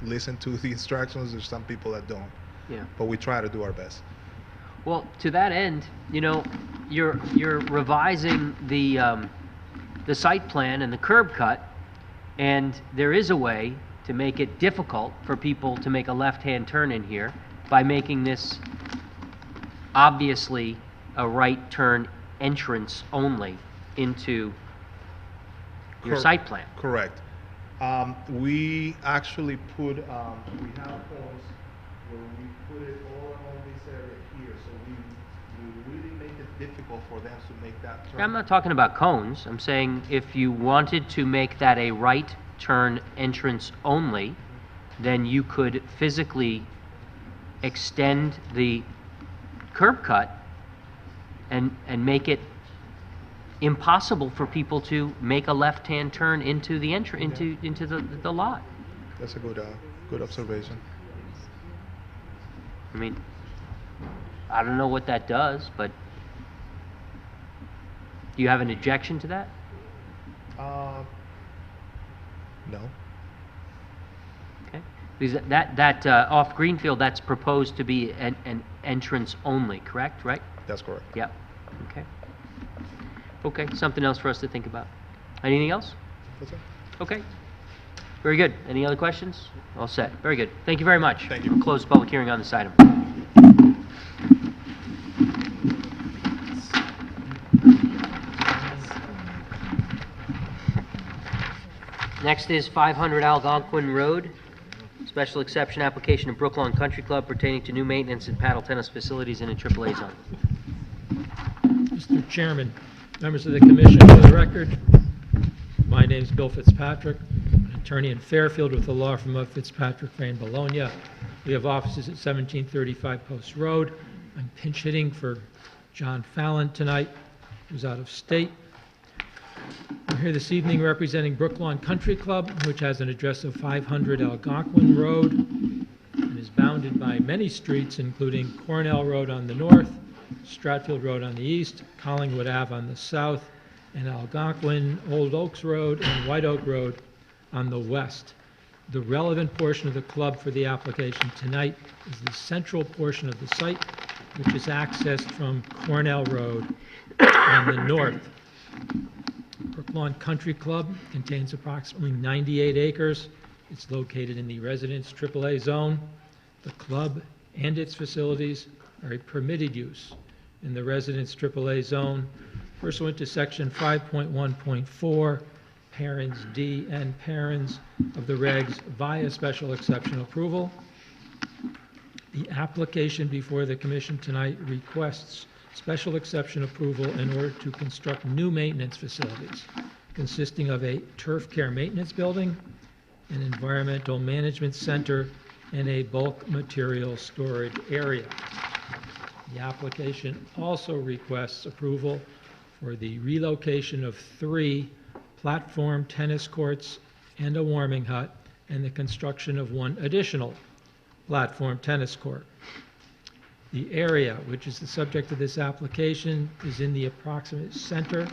listen to the instructions, there's some people that don't. Yeah. But we try to do our best. Well, to that end, you know, you're revising the site plan and the curb cut, and there is a way to make it difficult for people to make a left-hand turn in here by making this obviously a right turn entrance only into your site plan. Correct. We actually put, we have homes where we put it all along this area here, so we really make it difficult for them to make that turn. I'm not talking about cones. I'm saying if you wanted to make that a right turn entrance only, then you could physically extend the curb cut and make it impossible for people to make a left-hand turn into the into the lot. That's a good observation. I mean, I don't know what that does, but do you have an objection to that? No. Okay. Because that off Greenfield, that's proposed to be an entrance only, correct? Right? That's correct. Yep. Okay. Okay, something else for us to think about. Anything else? That's it. Okay. Very good. Any other questions? All set. Very good. Thank you very much. Thank you. We'll close the public hearing on this item. Next is 500 Algonquin Road, special exception application of Brooklawn Country Club pertaining to new maintenance and paddle tennis facilities in a AAA zone. Mr. Chairman, members of the commission, for the record, my name is Bill Fitzpatrick, an attorney in Fairfield with the law firm of Fitzpatrick, Frayne, Bologna. We have offices at 1735 Post Road. I'm pinch hitting for John Fallon tonight, who's out of state. I'm here this evening representing Brooklawn Country Club, which has an address of 500 Algonquin Road and is bounded by many streets, including Cornell Road on the north, Stratfield Road on the east, Collingwood Ave on the south, and Algonquin, Old Oaks Road, and White Oak Road on the west. The relevant portion of the club for the application tonight is the central portion of the site, which is accessed from Cornell Road on the north. Brooklawn Country Club contains approximately 98 acres. It's located in the Residence AAA zone. The club and its facilities are a permitted use in the Residence AAA zone pursuant to Section 5.1.4, Parens D and Parens of the regs via special exception approval. The application before the commission tonight requests special exception approval in order to construct new maintenance facilities consisting of a turf care maintenance building, an environmental management center, and a bulk material storage area. The application also requests approval for the relocation of 3 platform tennis courts and a warming hut, and the construction of 1 additional platform tennis court. The area, which is the subject of this application, is in the approximate center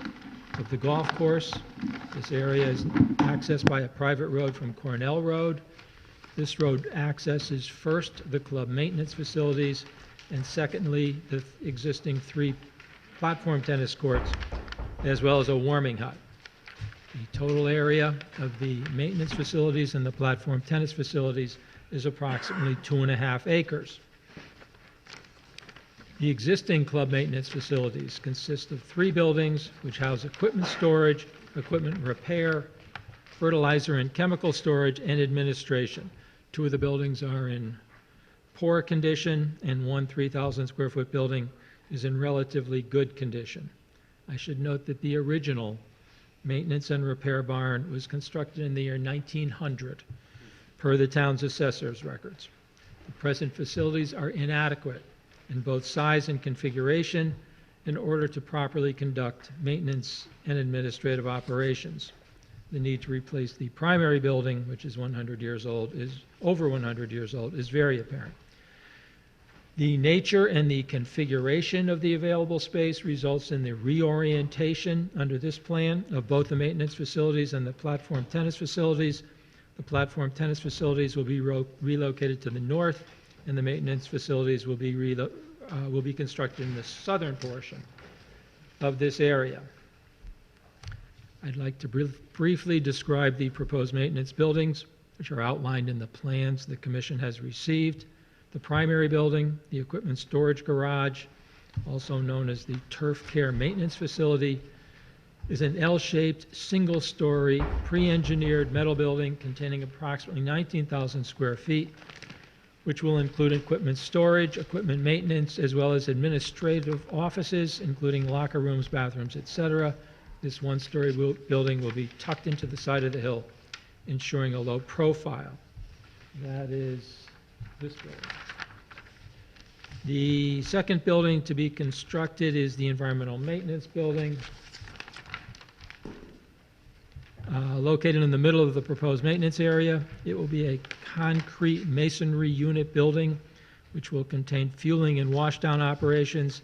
of the golf course. This area is accessed by a private road from Cornell Road. This road accesses first the club maintenance facilities, and secondly, the existing 3 platform tennis courts, as well as a warming hut. The total area of the maintenance facilities and the platform tennis facilities is approximately 2.5 acres. The existing club maintenance facilities consist of 3 buildings which house equipment storage, equipment repair, fertilizer and chemical storage, and administration. 2 of the buildings are in poor condition, and 1 3,000 square foot building is in relatively good condition. I should note that the original maintenance and repair barn was constructed in the year 1900, per the town's assessor's records. The present facilities are inadequate in both size and configuration in order to properly conduct maintenance and administrative operations. The need to replace the primary building, which is 100 years old, over 100 years old, is very apparent. The nature and the configuration of the available space results in the reorientation under this plan of both the maintenance facilities and the platform tennis facilities. The platform tennis facilities will be relocated to the north, and the maintenance facilities will be constructed in the southern portion of this area. I'd like to briefly describe the proposed maintenance buildings, which are outlined in the plans the Commission has received. The primary building, the equipment storage garage, also known as the turf care maintenance facility, is an L-shaped, single-story, pre-engineered metal building containing approximately 19,000 square feet, which will include equipment storage, equipment maintenance, as well as administrative offices, including locker rooms, bathrooms, etc. This 1-story building will be tucked into the side of the hill, ensuring a low profile. That is this building. The second building to be constructed is the environmental maintenance building, located in the middle of the proposed maintenance area. It will be a concrete masonry unit building, which will contain fueling and washdown operations,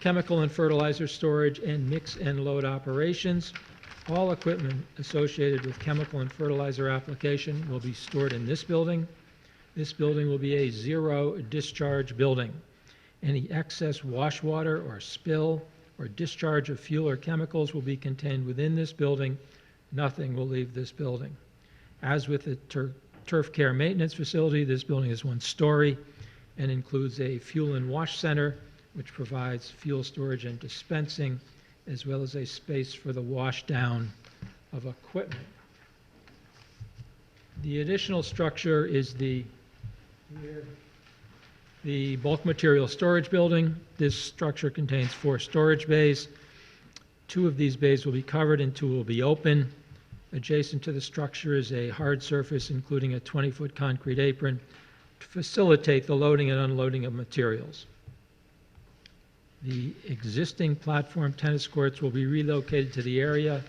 chemical and fertilizer storage, and mix and load operations. All equipment associated with chemical and fertilizer application will be stored in this building. This building will be a zero discharge building. Any excess wash water or spill or discharge of fuel or chemicals will be contained within this building. Nothing will leave this building. As with the turf care maintenance facility, this building is 1 story and includes a fuel and wash center, which provides fuel storage and dispensing, as well as a space for the wash down of equipment. The additional structure is the bulk material storage building. This structure contains 4 storage bays. 2 of these bays will be covered and 2 will be open. Adjacent to the structure is a hard surface, including a 20-foot concrete apron, to facilitate the loading and unloading of materials. The existing platform tennis courts will be relocated to the area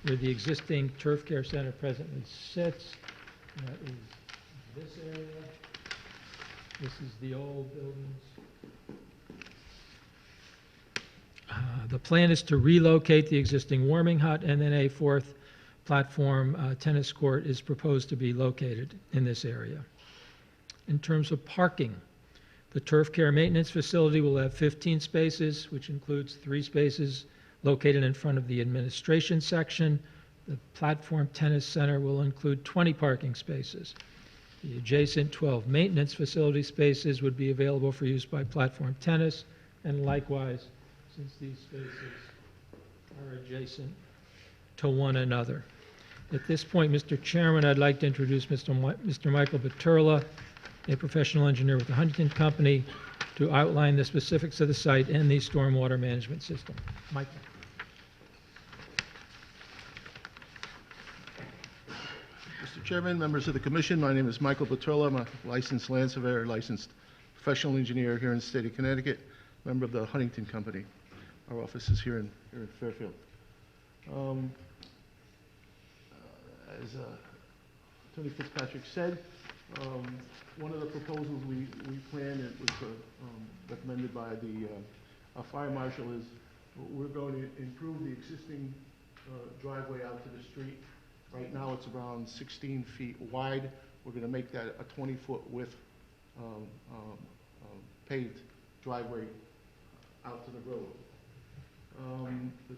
where the existing turf care center presently sits. That is this area. This is the old buildings. The plan is to relocate the existing warming hut, and then a 4th platform tennis court is proposed to be located in this area. In terms of parking, the turf care maintenance facility will have 15 spaces, which includes 3 spaces located in front of the administration section. The platform tennis center will include 20 parking spaces. The adjacent 12 maintenance facility spaces would be available for use by platform tennis, and likewise, since these spaces are adjacent to one another. At this point, Mr. Chairman, I'd like to introduce Mr. Michael Baturla, a professional engineer with the Huntington Company, to outline the specifics of the site and the stormwater management system. Michael. Mr. Chairman, members of the Commission, my name is Michael Baturla. I'm a licensed land surveyor, licensed professional engineer here in the state of Connecticut. member of the Huntington Company. Our office is here in Fairfield. As Attorney Fitzpatrick said, one of the proposals we planned, it was recommended by the fire marshal, is we're going to improve the existing driveway out to the street. Right now, it's around 16 feet wide. We're going to make that a 20-foot width paved driveway out to the road.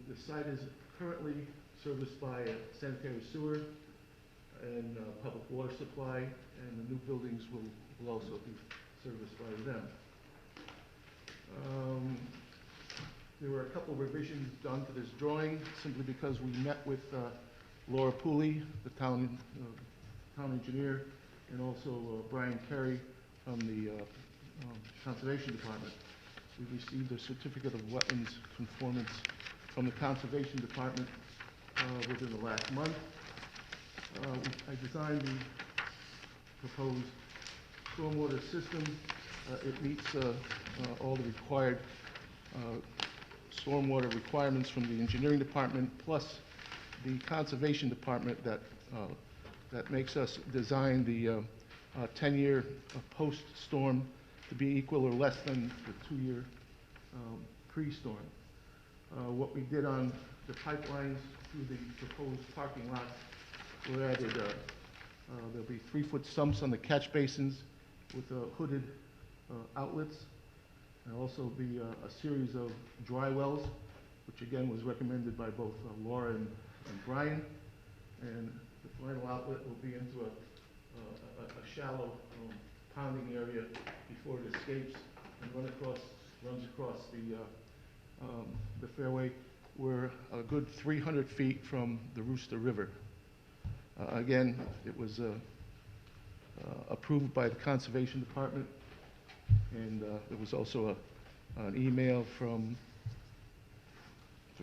The site is currently serviced by sanitary sewer and public water supply, and the new buildings will also be serviced by them. There were a couple of revisions done to this drawing simply because we met with Laura Pooley, the town engineer, and also Brian Kerry from the Conservation Department. We received a certificate of wetlands conformance from the Conservation Department within the last month. I designed the proposed stormwater system. It meets all the required stormwater requirements from the engineering department, plus the conservation department that makes us design the 10-year post-storm to be equal or less than the 2-year pre-storm. What we did on the pipelines through the proposed parking lots, we added, there'll be 3-foot sumps on the catch basins with hooded outlets. There'll also be a series of dry wells, which again was recommended by both Laura and Brian. And the final outlet will be into a shallow ponding area before it escapes and runs across the fairway. We're a good 300 feet from the Rooster River. Again, it was approved by the Conservation Department, and there was also an email from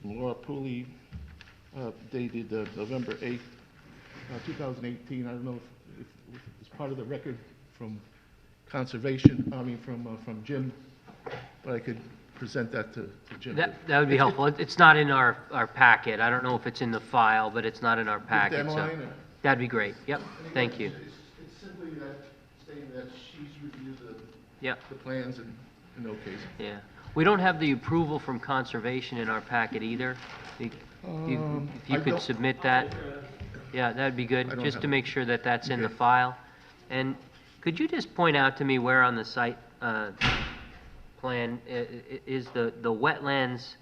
Laura Pooley dated November 8th, 2018. I don't know if it's part of the record from Conservation, from Jim, but I could present that to Jim. That would be helpful. It's not in our packet. I don't know if it's in the file, but it's not in our packet. So that'd be great. Yep. Thank you. It's simply that stating that she's reviewed Yep. the plans and okays. Yeah. We don't have the approval from Conservation in our packet either. If you could submit that. Yeah, that'd be good, just to make sure that that's in the file. And could you just point out to me where on the site plan is the wetlands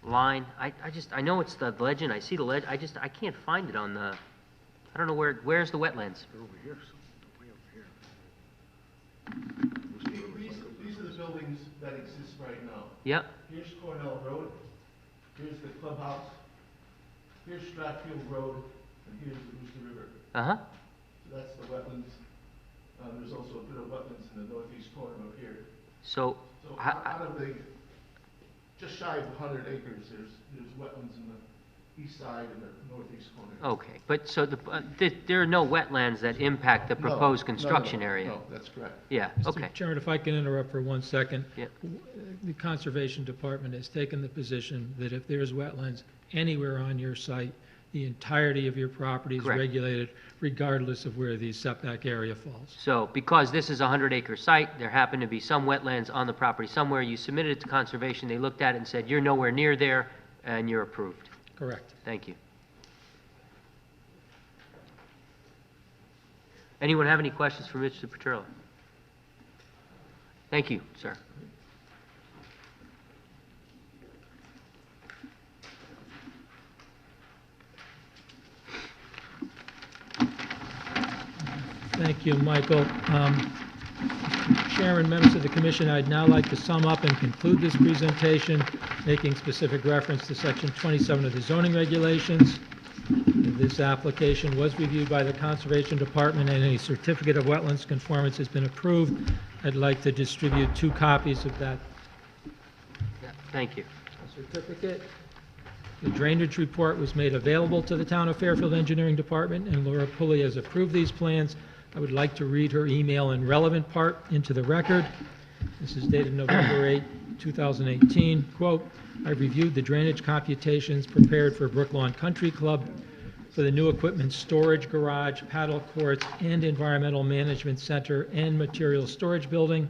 line? I know it's the legend, I see the legend, I can't find it on the, I don't know where's the wetlands? They're over here, way over here. These are the buildings that exist right now. Yep. Here's Cornell Road, here's the clubhouse, here's Stratfield Road, and here's the Rooster River. Uh-huh. So that's the wetlands. There's also a bit of wetlands in the northeast corner of here. So out of the, just shy of 100 acres, there's wetlands in the east side and the northeast corner. Okay, but so there are no wetlands that impact the proposed construction area? No, that's correct. Yeah, okay. Mr. Chairman, if I can interrupt for 1 second. Yeah. The Conservation Department has taken the position that if there's wetlands anywhere on your site, the entirety of your property is Correct. regulated regardless of where the setback area falls. So because this is a 100-acre site, there happen to be some wetlands on the property somewhere. You submitted it to Conservation, they looked at it and said, you're nowhere near there, and you're approved. Correct. Thank you. Anyone have any questions for Mr. Petrella? Thank you, sir. Thank you, Michael. Chairman, members of the commission, I'd now like to sum up and conclude this presentation, making specific reference to Section 27 of the zoning regulations. This application was reviewed by the Conservation Department, and a certificate of wetlands conformance has been approved. I'd like to distribute 2 copies of that Thank you. certificate. The drainage report was made available to the Town of Fairfield Engineering Department, and Laura Pulley has approved these plans. I would like to read her email and relevant part into the record. This is dated November 8, 2018, quote, "I've reviewed the drainage computations prepared for Brooklawn Country Club for the new equipment storage garage, paddle courts, and environmental management center and material storage building.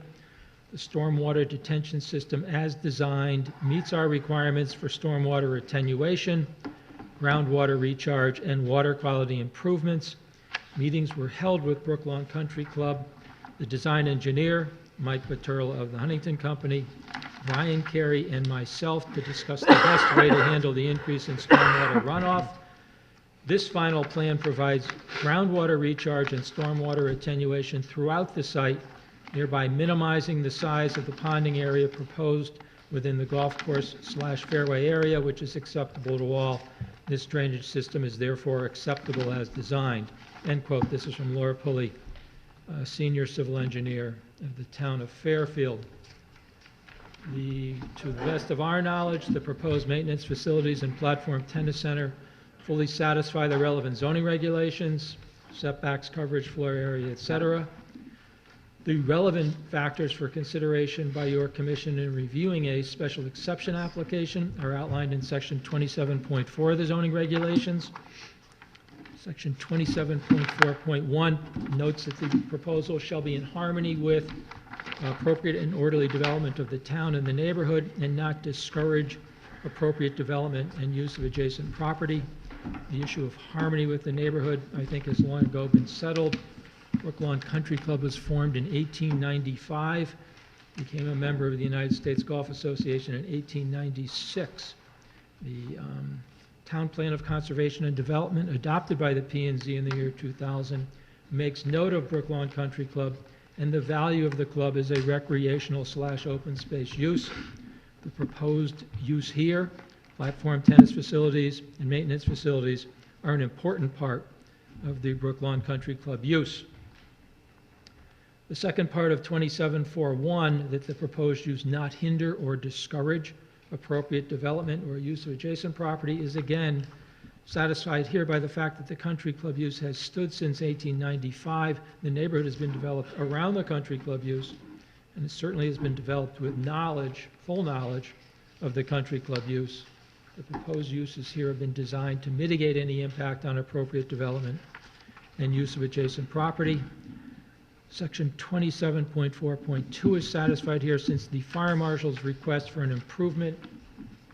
The stormwater detention system as designed meets our requirements for stormwater attenuation, groundwater recharge, and water quality improvements. Meetings were held with Brooklawn Country Club, the design engineer, Mike Paterla of the Huntington Company, Brian Carey, and myself to discuss the best way to handle the increase in stormwater runoff. This final plan provides groundwater recharge and stormwater attenuation throughout the site, thereby minimizing the size of the ponding area proposed within the golf course/fairway area, which is acceptable to all. This drainage system is therefore acceptable as designed." End quote. This is from Laura Pulley, senior civil engineer of the town of Fairfield. To the best of our knowledge, the proposed maintenance facilities and platform tennis center fully satisfy the relevant zoning regulations, setbacks, coverage, floor area, etc. The relevant factors for consideration by your commission in reviewing a special exception application are outlined in section 27.4 of the zoning regulations. Section 27.4.1 notes that the proposal shall be in harmony with appropriate and orderly development of the town and the neighborhood and not discourage appropriate development and use of adjacent property. The issue of harmony with the neighborhood, I think, has long ago been settled. Brooklawn Country Club was formed in 1895, became a member of the United States Golf Association in 1896. The Town Plan of Conservation and Development, adopted by the P&Z in the year 2000, makes note of Brooklawn Country Club and the value of the club as a recreational/open space use. The proposed use here, platform tennis facilities and maintenance facilities, are an important part of the Brooklawn Country Club use. The second part of 27.4.1, that the proposed use not hinder or discourage appropriate development or use of adjacent property, is again satisfied here by the fact that the country club use has stood since 1895. The neighborhood has been developed around the country club use, and it certainly has been developed with knowledge, full knowledge, of the country club use. The proposed uses here have been designed to mitigate any impact on appropriate development and use of adjacent property. Section 27.4.2 is satisfied here since the fire marshal's request for an improvement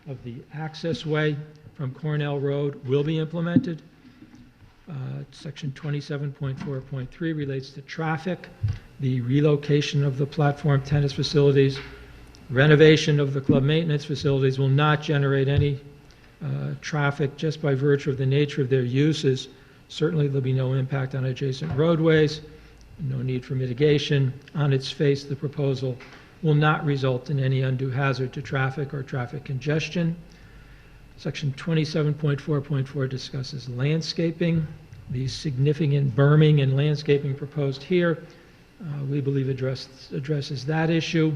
of the access way from Cornell Road will be implemented. Section 27.4.3 relates to traffic. The relocation of the platform tennis facilities, renovation of the club maintenance facilities will not generate any traffic just by virtue of the nature of their uses. Certainly there'll be no impact on adjacent roadways, no need for mitigation. On its face, the proposal will not result in any undue hazard to traffic or traffic congestion. Section 27.4.4 discusses landscaping. The significant berming and landscaping proposed here, we believe addresses that issue.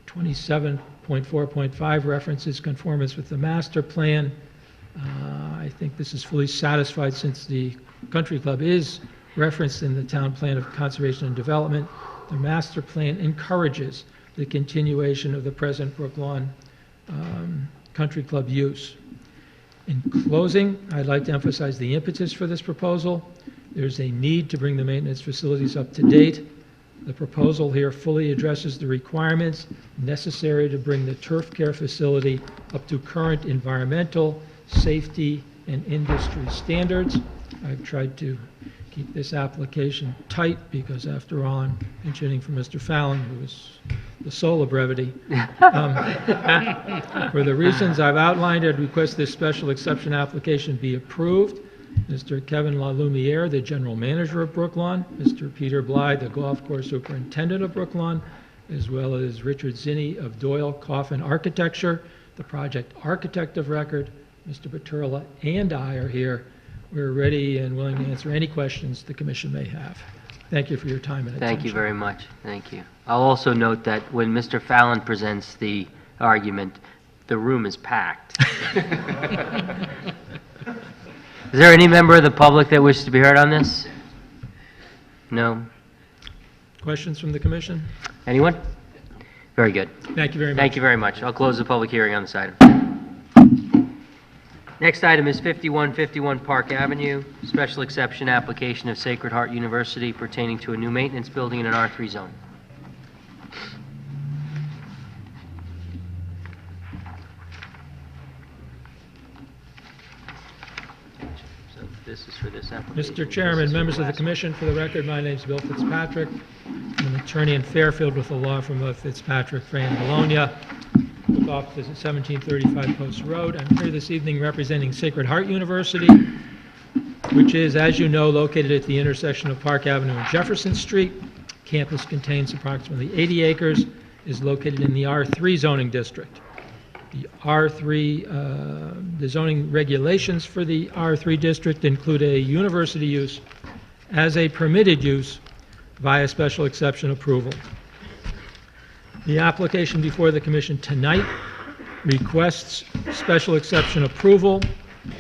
27.4.5 references conformance with the master plan. I think this is fully satisfied since the country club is referenced in the Town Plan of Conservation and Development. The master plan encourages the continuation of the present Brooklawn Country Club use. In closing, I'd like to emphasize the impetus for this proposal. There's a need to bring the maintenance facilities up to date. The proposal here fully addresses the requirements necessary to bring the turf care facility up to current environmental, safety, and industry standards. I've tried to keep this application tight because, after all, I'm pinch-hitting for Mr. Fallon, who is the soul of brevity. For the reasons I've outlined, I'd request this special exception application be approved. Mr. Kevin LaLumiere, the general manager of Brooklawn, Mr. Peter Bly, the golf course superintendent of Brooklawn, as well as Richard Zinni of Doyle Coffin Architecture, the project architect of record. Mr. Paterla and I are here. We're ready and willing to answer any questions the commission may have. Thank you for your time and attention. Thank you very much. Thank you. I'll also note that when Mr. Fallon presents the argument, the room is packed. Is there any member of the public that wishes to be heard on this? No? Questions from the commission? Anyone? Very good. Thank you very much. Thank you very much. I'll close the public hearing on this item. Next item is 5151 Park Avenue, special exception application of Sacred Heart University pertaining to a new maintenance building in an R3 zone. So this is for this application. Mr. Chairman, members of the commission, for the record, my name is Bill Fitzpatrick. I'm an attorney in Fairfield with the law firm of Fitzpatrick, Frey & Bologna, with offices at 1735 Post Road. I'm here this evening representing Sacred Heart University, which is, as you know, located at the intersection of Park Avenue and Jefferson Street. Campus contains approximately 80 acres, is located in the R3 zoning district. The R3, the zoning regulations for the R3 district include a university use as a permitted use via special exception approval. The application before the commission tonight requests special exception approval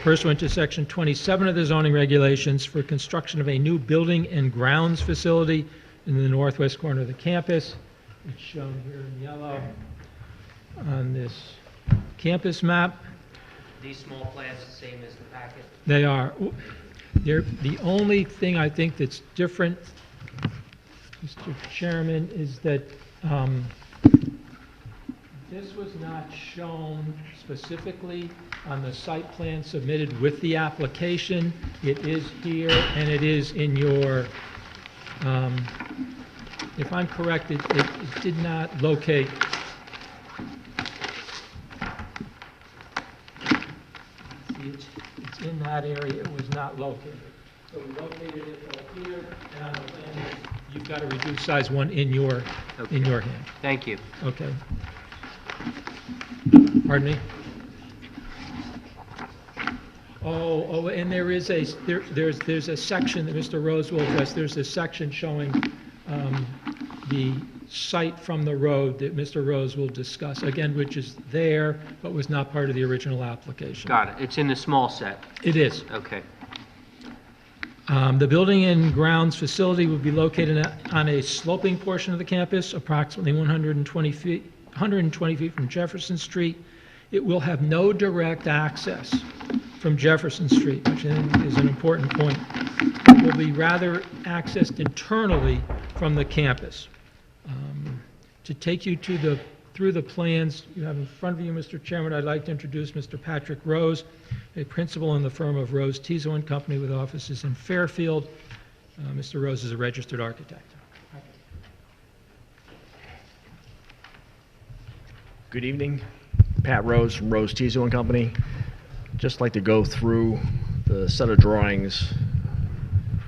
pursuant to section 27 of the zoning regulations for construction of a new building and grounds facility in the northwest corner of the campus. It's shown here in yellow on this campus map. These small plans the same as the packet? They are. The only thing I think that's different, Mr. Chairman, is that this was not shown specifically on the site plan submitted with the application. It is here, and it is in your, if I'm correct, it did not locate. See, it's in that area. It was not located. So we located it right here, and on the plan, you've got a reduced size one in your hand. Thank you. Okay. Pardon me? Oh, and there is there's a section that Mr. Rose will address. There's a section showing the site from the road that Mr. Rose will discuss, again, which is there, but was not part of the original application. Got it. It's in the small set. It is. Okay. The building and grounds facility will be located on a sloping portion of the campus, approximately 120 feet from Jefferson Street. It will have no direct access from Jefferson Street, which I think is an important point. It will be rather accessed internally from the campus. To take you through the plans you have in front of you, Mr. Chairman, I'd like to introduce Mr. Patrick Rose, a principal in the firm of Rose Tizo & Company with offices in Fairfield. Mr. Rose is a registered architect. Good evening. Pat Rose from Rose Tizo & Company. Just like to go through the set of drawings,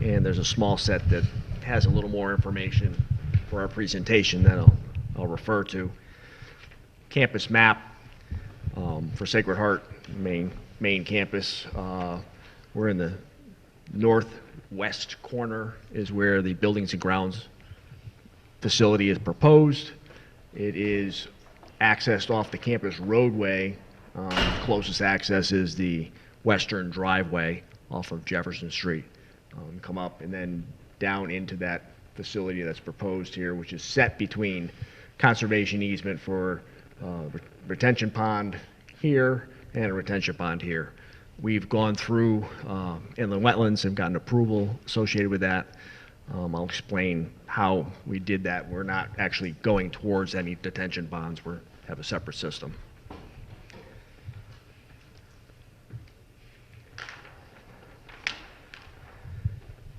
and there's a small set that has a little more information for our presentation that I'll refer to. Campus map for Sacred Heart main campus. We're in the northwest corner is where the buildings and grounds facility is proposed. It is accessed off the campus roadway. Closest access is the western driveway off of Jefferson Street. Come up and then down into that facility that's proposed here, which is set between conservation easement for retention pond here and a retention pond here. We've gone through inland wetlands and gotten approval associated with that. I'll explain how we did that. We're not actually going towards any detention ponds. We have a separate system.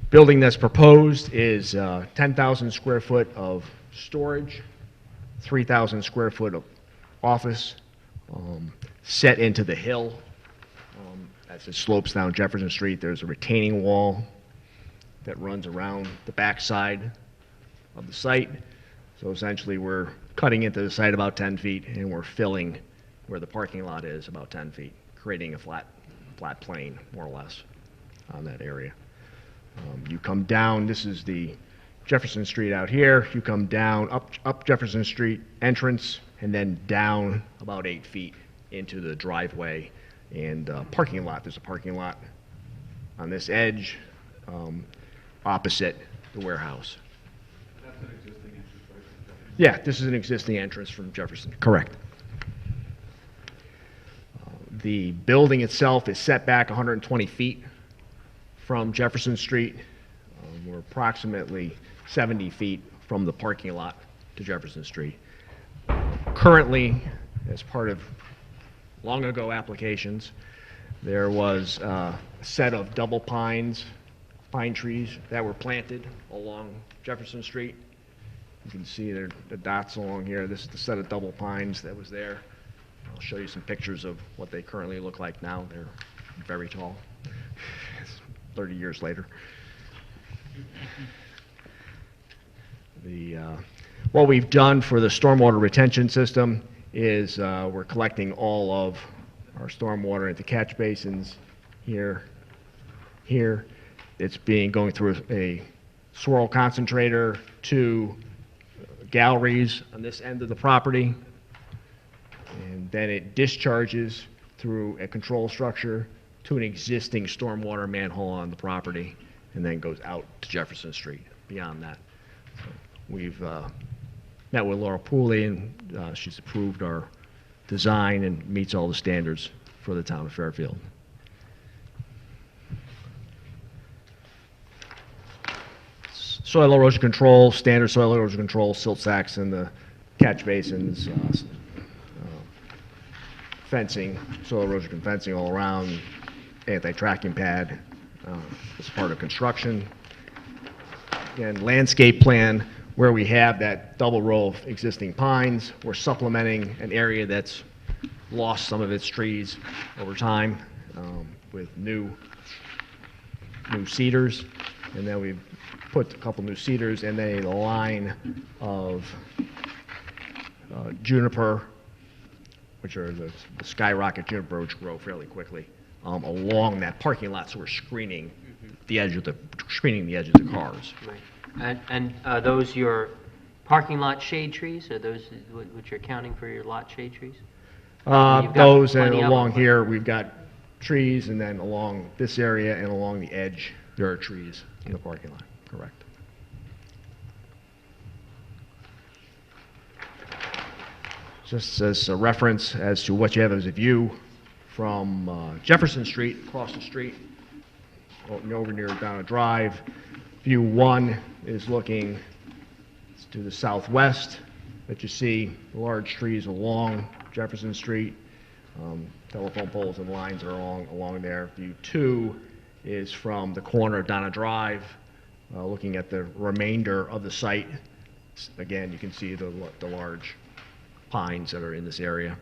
Building that's proposed is 10,000 square foot of storage, 3,000 square foot of office, set into the hill. As it slopes down Jefferson Street, there's a retaining wall that runs around the backside of the site. So essentially, we're cutting into the site about 10 feet, and we're filling where the parking lot is about 10 feet, creating a flat plane, more or less, on that area. You come down, this is the Jefferson Street out here. You come down up Jefferson Street entrance and then down about 8 feet into the driveway and parking lot. There's a parking lot on this edge opposite the warehouse. That's an existing entrance, right? Yeah, this is an existing entrance from Jefferson, correct. The building itself is set back 120 feet from Jefferson Street. We're approximately 70 feet from the parking lot to Jefferson Street. Currently, as part of long ago applications, there was a set of double pine trees that were planted along Jefferson Street. You can see the dots along here. This is the set of double pines that was there. I'll show you some pictures of what they currently look like now. They're very tall. 30 years later. What we've done for the stormwater retention system is we're collecting all of our stormwater into catch basins here. It's going through a swirl concentrator to galleries on this end of the property, and then it discharges through a control structure to an existing stormwater manhole on the property, and then goes out to Jefferson Street beyond that. So we've met with Laura Pooley, and she's approved our design and meets all the standards for the town of Fairfield. Soil erosion control, standard soil erosion control, silt sacks in the catch basins, fencing, soil erosion fencing all around, anti-tracking pad as part of construction. And landscape plan, where we have that double row of existing pines, we're supplementing an area that's lost some of its trees over time with new cedars, and then we've put a couple new cedars and then a line of juniper, which are the skyrocket juniper, which grow fairly quickly, along that parking lot, so we're screening the edge of the cars. Right. And are those your parking lot shade trees? Are those what you're counting for your lot shade trees? You've got Those, and plenty of along them. here, we've got trees, and then along this area and along the edge, there are trees in the parking lot, correct. Just as a reference as to what you have as a view from Jefferson Street, across the street, over near Donna Drive. View 1 is looking to the southwest, that you see large trees along Jefferson Street. Telephone poles and lines are along there. View 2 is from the corner of Donna Drive, looking at the remainder of the site. Again, you can see the large pines that are in this area.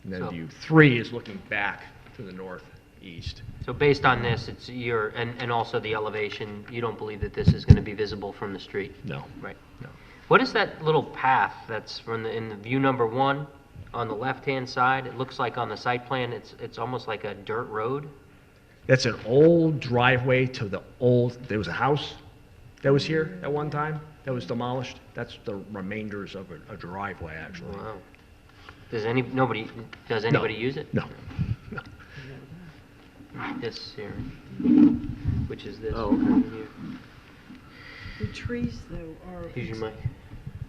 And then So- view 3 is looking back to the northeast. So based on this, it's and also the elevation, you don't believe that this is going to be visible from the street? No. Right. No. What is that little path that's in the view number 1 on the left-hand side? It looks like on the site plan, it's almost like a dirt road. That's an old driveway to there was a house that was here at one time that was demolished. That's the remainders of a driveway, actually. Wow. Does anybody use it? No. This here, which is this. The trees, though, are, Use your mic.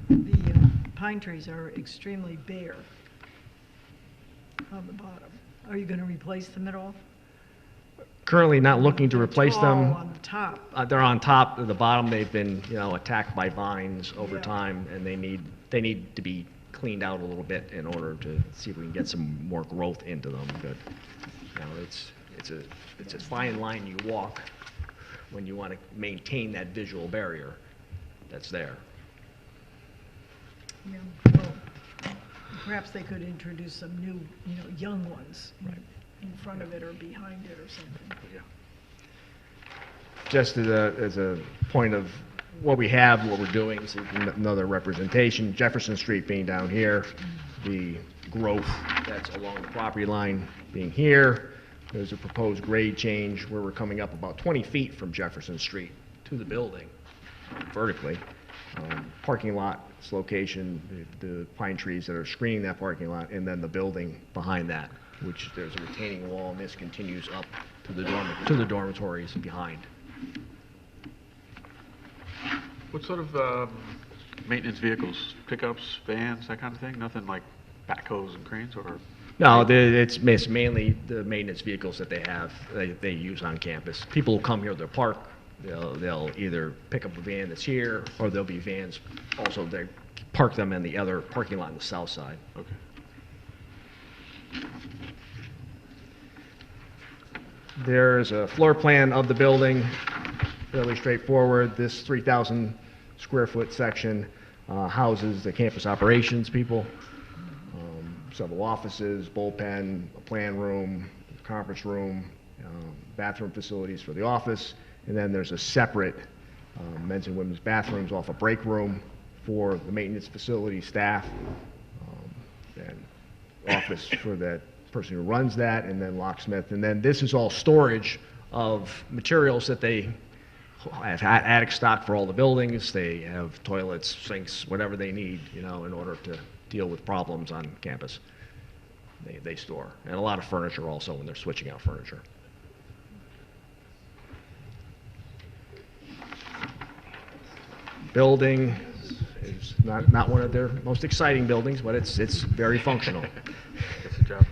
the pine trees are extremely bare on the bottom. Are you going to replace them at all? Currently not looking to replace them. Tall on the top. They're on top. At the bottom, they've been, attacked by vines over time, and they need to be cleaned out a little bit in order to see if we can get some more growth into them. But it's a fine line you walk when you want to maintain that visual barrier that's there. Yeah, well, perhaps they could introduce some new, young ones in front of it or behind it or something. Yeah. Just as a point of what we have, what we're doing, so another representation, Jefferson Street being down here, the growth that's along the property line being here. There's a proposed grade change where we're coming up about 20 feet from Jefferson Street to the building vertically. Parking lot, its location, the pine trees that are screening that parking lot, and then the building behind that, which there's a retaining wall, and this continues up to the dormitories behind. What sort of maintenance vehicles, pickups, vans, that kind of thing? Nothing like backhoes and cranes or? No, it's mainly the maintenance vehicles that they have, they use on campus. People will come here, they'll park, they'll either pick up a van that's here, or there'll be vans also, they park them in the other parking lot on the south side. Okay. There's a floor plan of the building, fairly straightforward. This 3,000 square foot section houses the campus operations people, several offices, bullpen, a plan room, conference room, bathroom facilities for the office, and then there's a separate men's and women's bathrooms off a break room for the maintenance facility staff, and office for that person who runs that, and then locksmith. And then this is all storage of materials that they have attic stock for all the buildings. They have toilets, sinks, whatever they need, in order to deal with problems on campus. They store. And a lot of furniture also when they're switching out furniture. Building is not one of their most exciting buildings, but it's very functional. Gets the job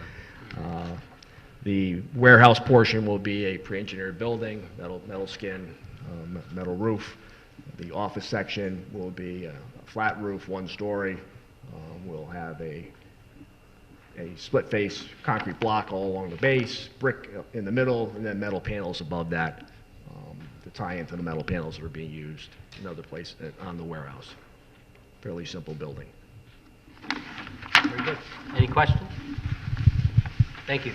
done. The warehouse portion will be a pre-engineered building, metal skin, metal roof. The office section will be a flat roof, 1 story. We'll have a split face concrete block all along the base, brick in the middle, and then metal panels above that to tie into the metal panels that are being used in other places on the warehouse. Fairly simple building. Very good. Any questions? Thank you.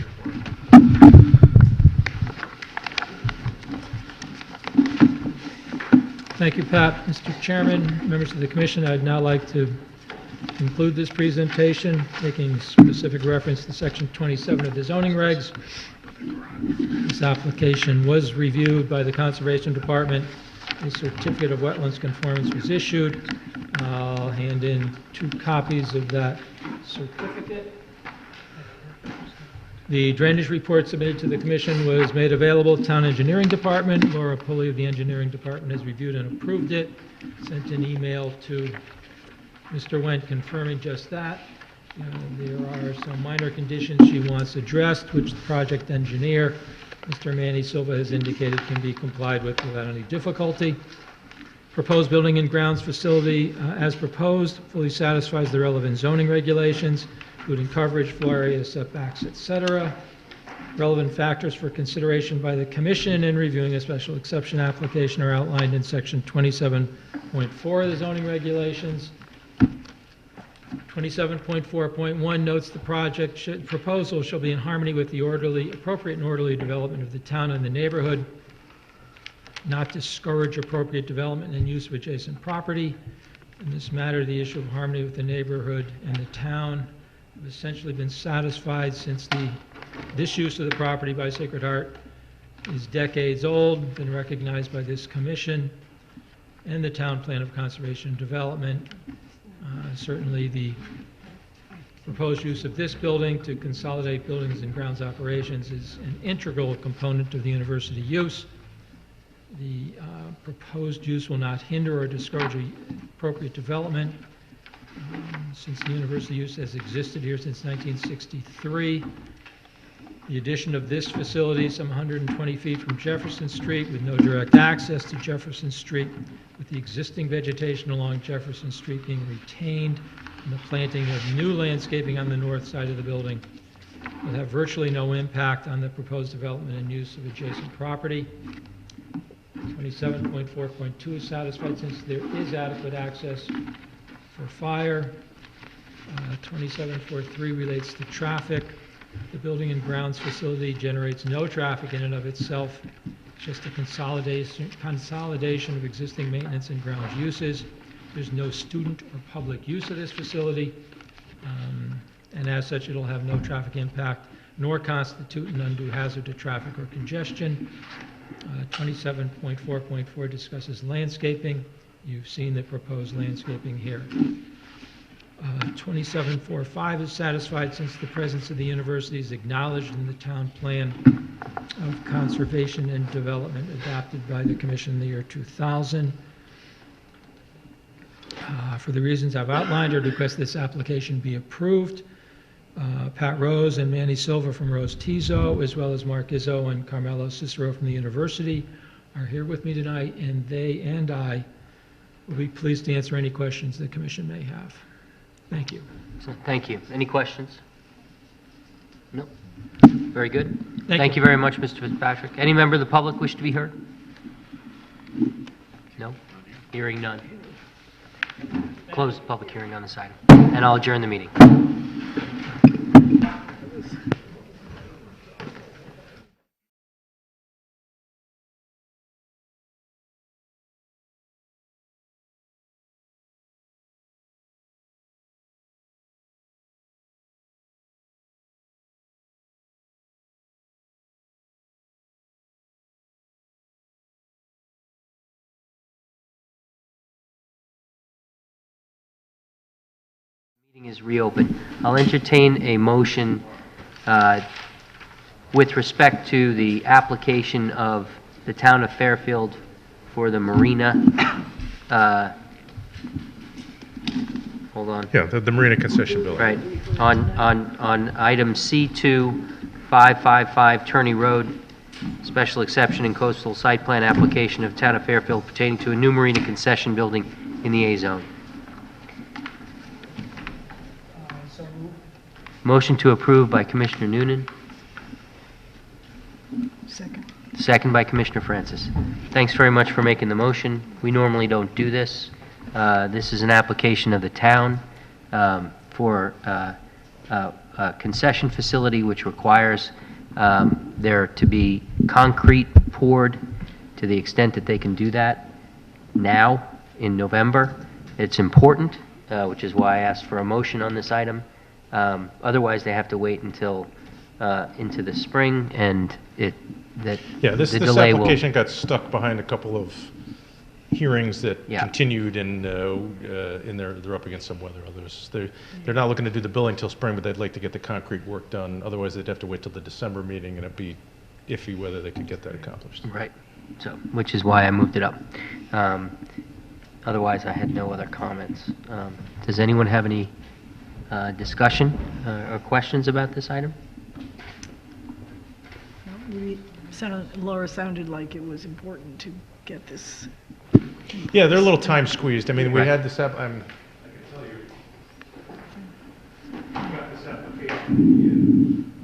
Thank you, Pat. Mr. Chairman, members of the commission, I'd now like to conclude this presentation, making specific reference to Section 27 of the zoning regs. This application was reviewed by the Conservation Department. A certificate of wetlands conformance was issued. I'll hand in 2 copies of that certificate. The drainage report submitted to the commission was made available to Town Engineering Department. Laura Pulley of the Engineering Department has reviewed and approved it. Sent an email to Mr. Wendt confirming just that. There are some minor conditions she wants addressed, which the project engineer, Mr. Manny Silva, has indicated can be complied with without any difficulty. Proposed building and grounds facility, as proposed, fully satisfies the relevant zoning regulations, including coverage, floor area, setbacks, etc. Relevant factors for consideration by the commission in reviewing a special exception application are outlined in section 27.4 of the zoning regulations. 27.4.1 notes the proposal shall be in harmony with the appropriate and orderly development of the town and the neighborhood, not discourage appropriate development and use of adjacent property. In this matter, the issue of harmony with the neighborhood and the town have essentially been satisfied since this use of the property by Sacred Heart is decades old, been recognized by this commission and the town plan of conservation and development. Certainly the proposed use of this building to consolidate buildings and grounds operations is an integral component of the university use. The proposed use will not hinder or discourage appropriate development. Since the university use has existed here since 1963, the addition of this facility, some 120 feet from Jefferson Street with no direct access to Jefferson Street, with the existing vegetation along Jefferson Street being retained and the planting of new landscaping on the north side of the building, will have virtually no impact on the proposed development and use of adjacent property. 27.4.2 is satisfied since there is adequate access for fire. 27.4.3 relates to traffic. The building and grounds facility generates no traffic in and of itself, just a consolidation of existing maintenance and grounds uses. There's no student or public use of this facility, and as such, it'll have no traffic impact, nor constitute an undue hazard to traffic or congestion. 27.4.4 discusses landscaping. You've seen the proposed landscaping here. 27.4.5 is satisfied since the presence of the university is acknowledged in the town plan of conservation and development adopted by the commission in the year 2000. For the reasons I've outlined, I request this application be approved. Pat Rose and Manny Silva from Rose Tizo, as well as Mark Izzo and Carmelo Cicero from the university, are here with me tonight, and they and I will be pleased to answer any questions the commission may have. Thank you. So, thank you. Any questions? No? Very good. Thank you very much, Mr. Fitzpatrick. Any member of the public wish to be heard? No? Hearing none. Close the public hearing on this item, and I'll adjourn the meeting. Meeting is reopened. I'll entertain a motion with respect to the application of the town of Fairfield for the marina. Hold on. Yeah, the marina concession building. Right. On item C2, 555 Turney Road, special exception and coastal site plan application of town of Fairfield pertaining to a new marina concession building in the A zone. Motion to approve by Commissioner Noonan. Second. Second by Commissioner Francis. Thanks very much for making the motion. We normally don't do this. This is an application of the town for a concession facility which requires there to be concrete poured to the extent that they can do that now in November. It's important, which is why I asked for a motion on this item. Otherwise, they have to wait until into the spring, and Yeah, the this delay will. application got stuck behind a couple of hearings that continued, and they're up against some weather. They're not looking to do the building till spring, but they'd like to get the concrete work done. Otherwise, they'd have to wait till the December meeting, and it'd be iffy whether they could get that accomplished. Right. So, which is why I moved it up. Otherwise, I had no other comments. Does anyone have any discussion or questions about this item? Laura sounded like it was important to get this. Yeah, they're a little time squeezed. I mean, we Right. had this I can tell you, we got this application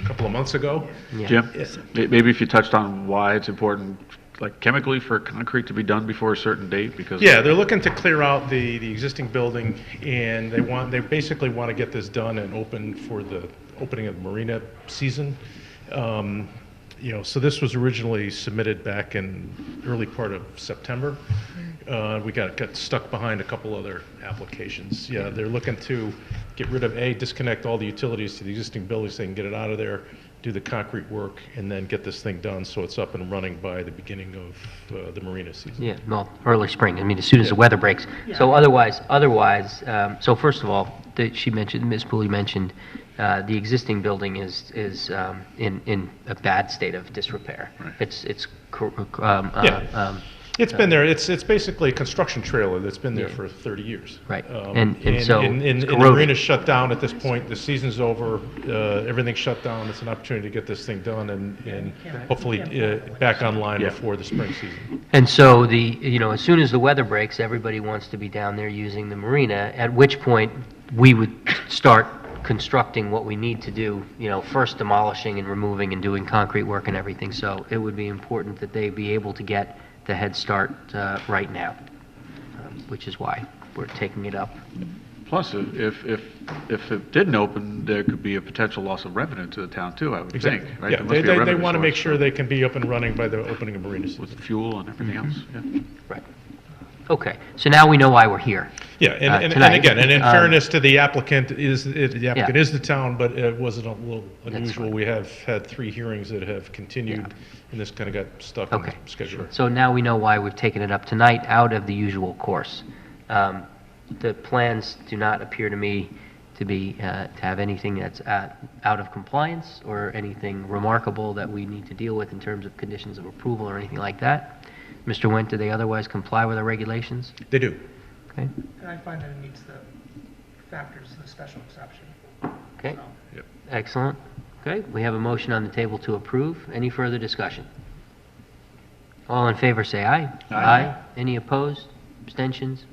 a couple of months ago. Jim, maybe if you touched on why it's important, like chemically, for concrete to be done before a certain date, because... Yeah, they're looking to clear out the existing building, and they basically want to get this done and open for the opening of the marina season. So this was originally submitted back in early part of September. We got stuck behind a couple other applications. Yeah, they're looking to get rid of, disconnect all the utilities to the existing building so they can get it out of there, do the concrete work, and then get this thing done so it's up and running by the beginning of the marina season. Yeah, well, early spring. I mean, as soon as the weather breaks. So otherwise, so first of all, Ms. Pooley mentioned the existing building is in a bad state of disrepair. Right. It's been there. It's basically a construction trailer that's been there for 30 years. Right. So it's the marina's shut down at this point. The season's over. Everything's shut down. It's an opportunity to get this thing done and hopefully back online before the spring season. And so as soon as the weather breaks, everybody wants to be down there using the marina, at which point we would start constructing what we need to do, first demolishing and removing and doing concrete work and everything. So it would be important that they be able to get the head start right now, which is why we're taking it up. Plus, if it didn't open, there could be a potential loss of revenue to the town too, I would think, right? Yeah, they want to make sure they can be up and running by the opening of marina season. With the fuel and everything else, yeah. Right. Okay, so now we know why we're here. Yeah, and again, in fairness to the applicant, is the town, but it wasn't a little unusual. Right. We have had 3 hearings that have continued, and this kind of got stuck in the schedule. So now we know why we've taken it up tonight out of the usual course. The plans do not appear to me to be to have anything that's out of compliance or anything remarkable that we need to deal with in terms of conditions of approval or anything like that. Mr. Wendt, do they otherwise comply with our regulations? They do. Okay, And I find that it meets the factors of the special exception. okay, Yep. excellent. Okay, we have a motion on the table to approve. Any further discussion? All in favor, say aye. Aye. Any opposed? Abstentions?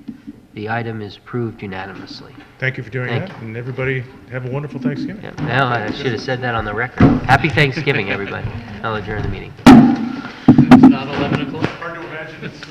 The item is approved unanimously. Thank you for doing Thank that, and everybody have a wonderful Thanksgiving. Yeah, well, I should have said that on the record. Happy Thanksgiving, everybody. I'll adjourn the meeting. It's not 11 o'clock? Hard to imagine it's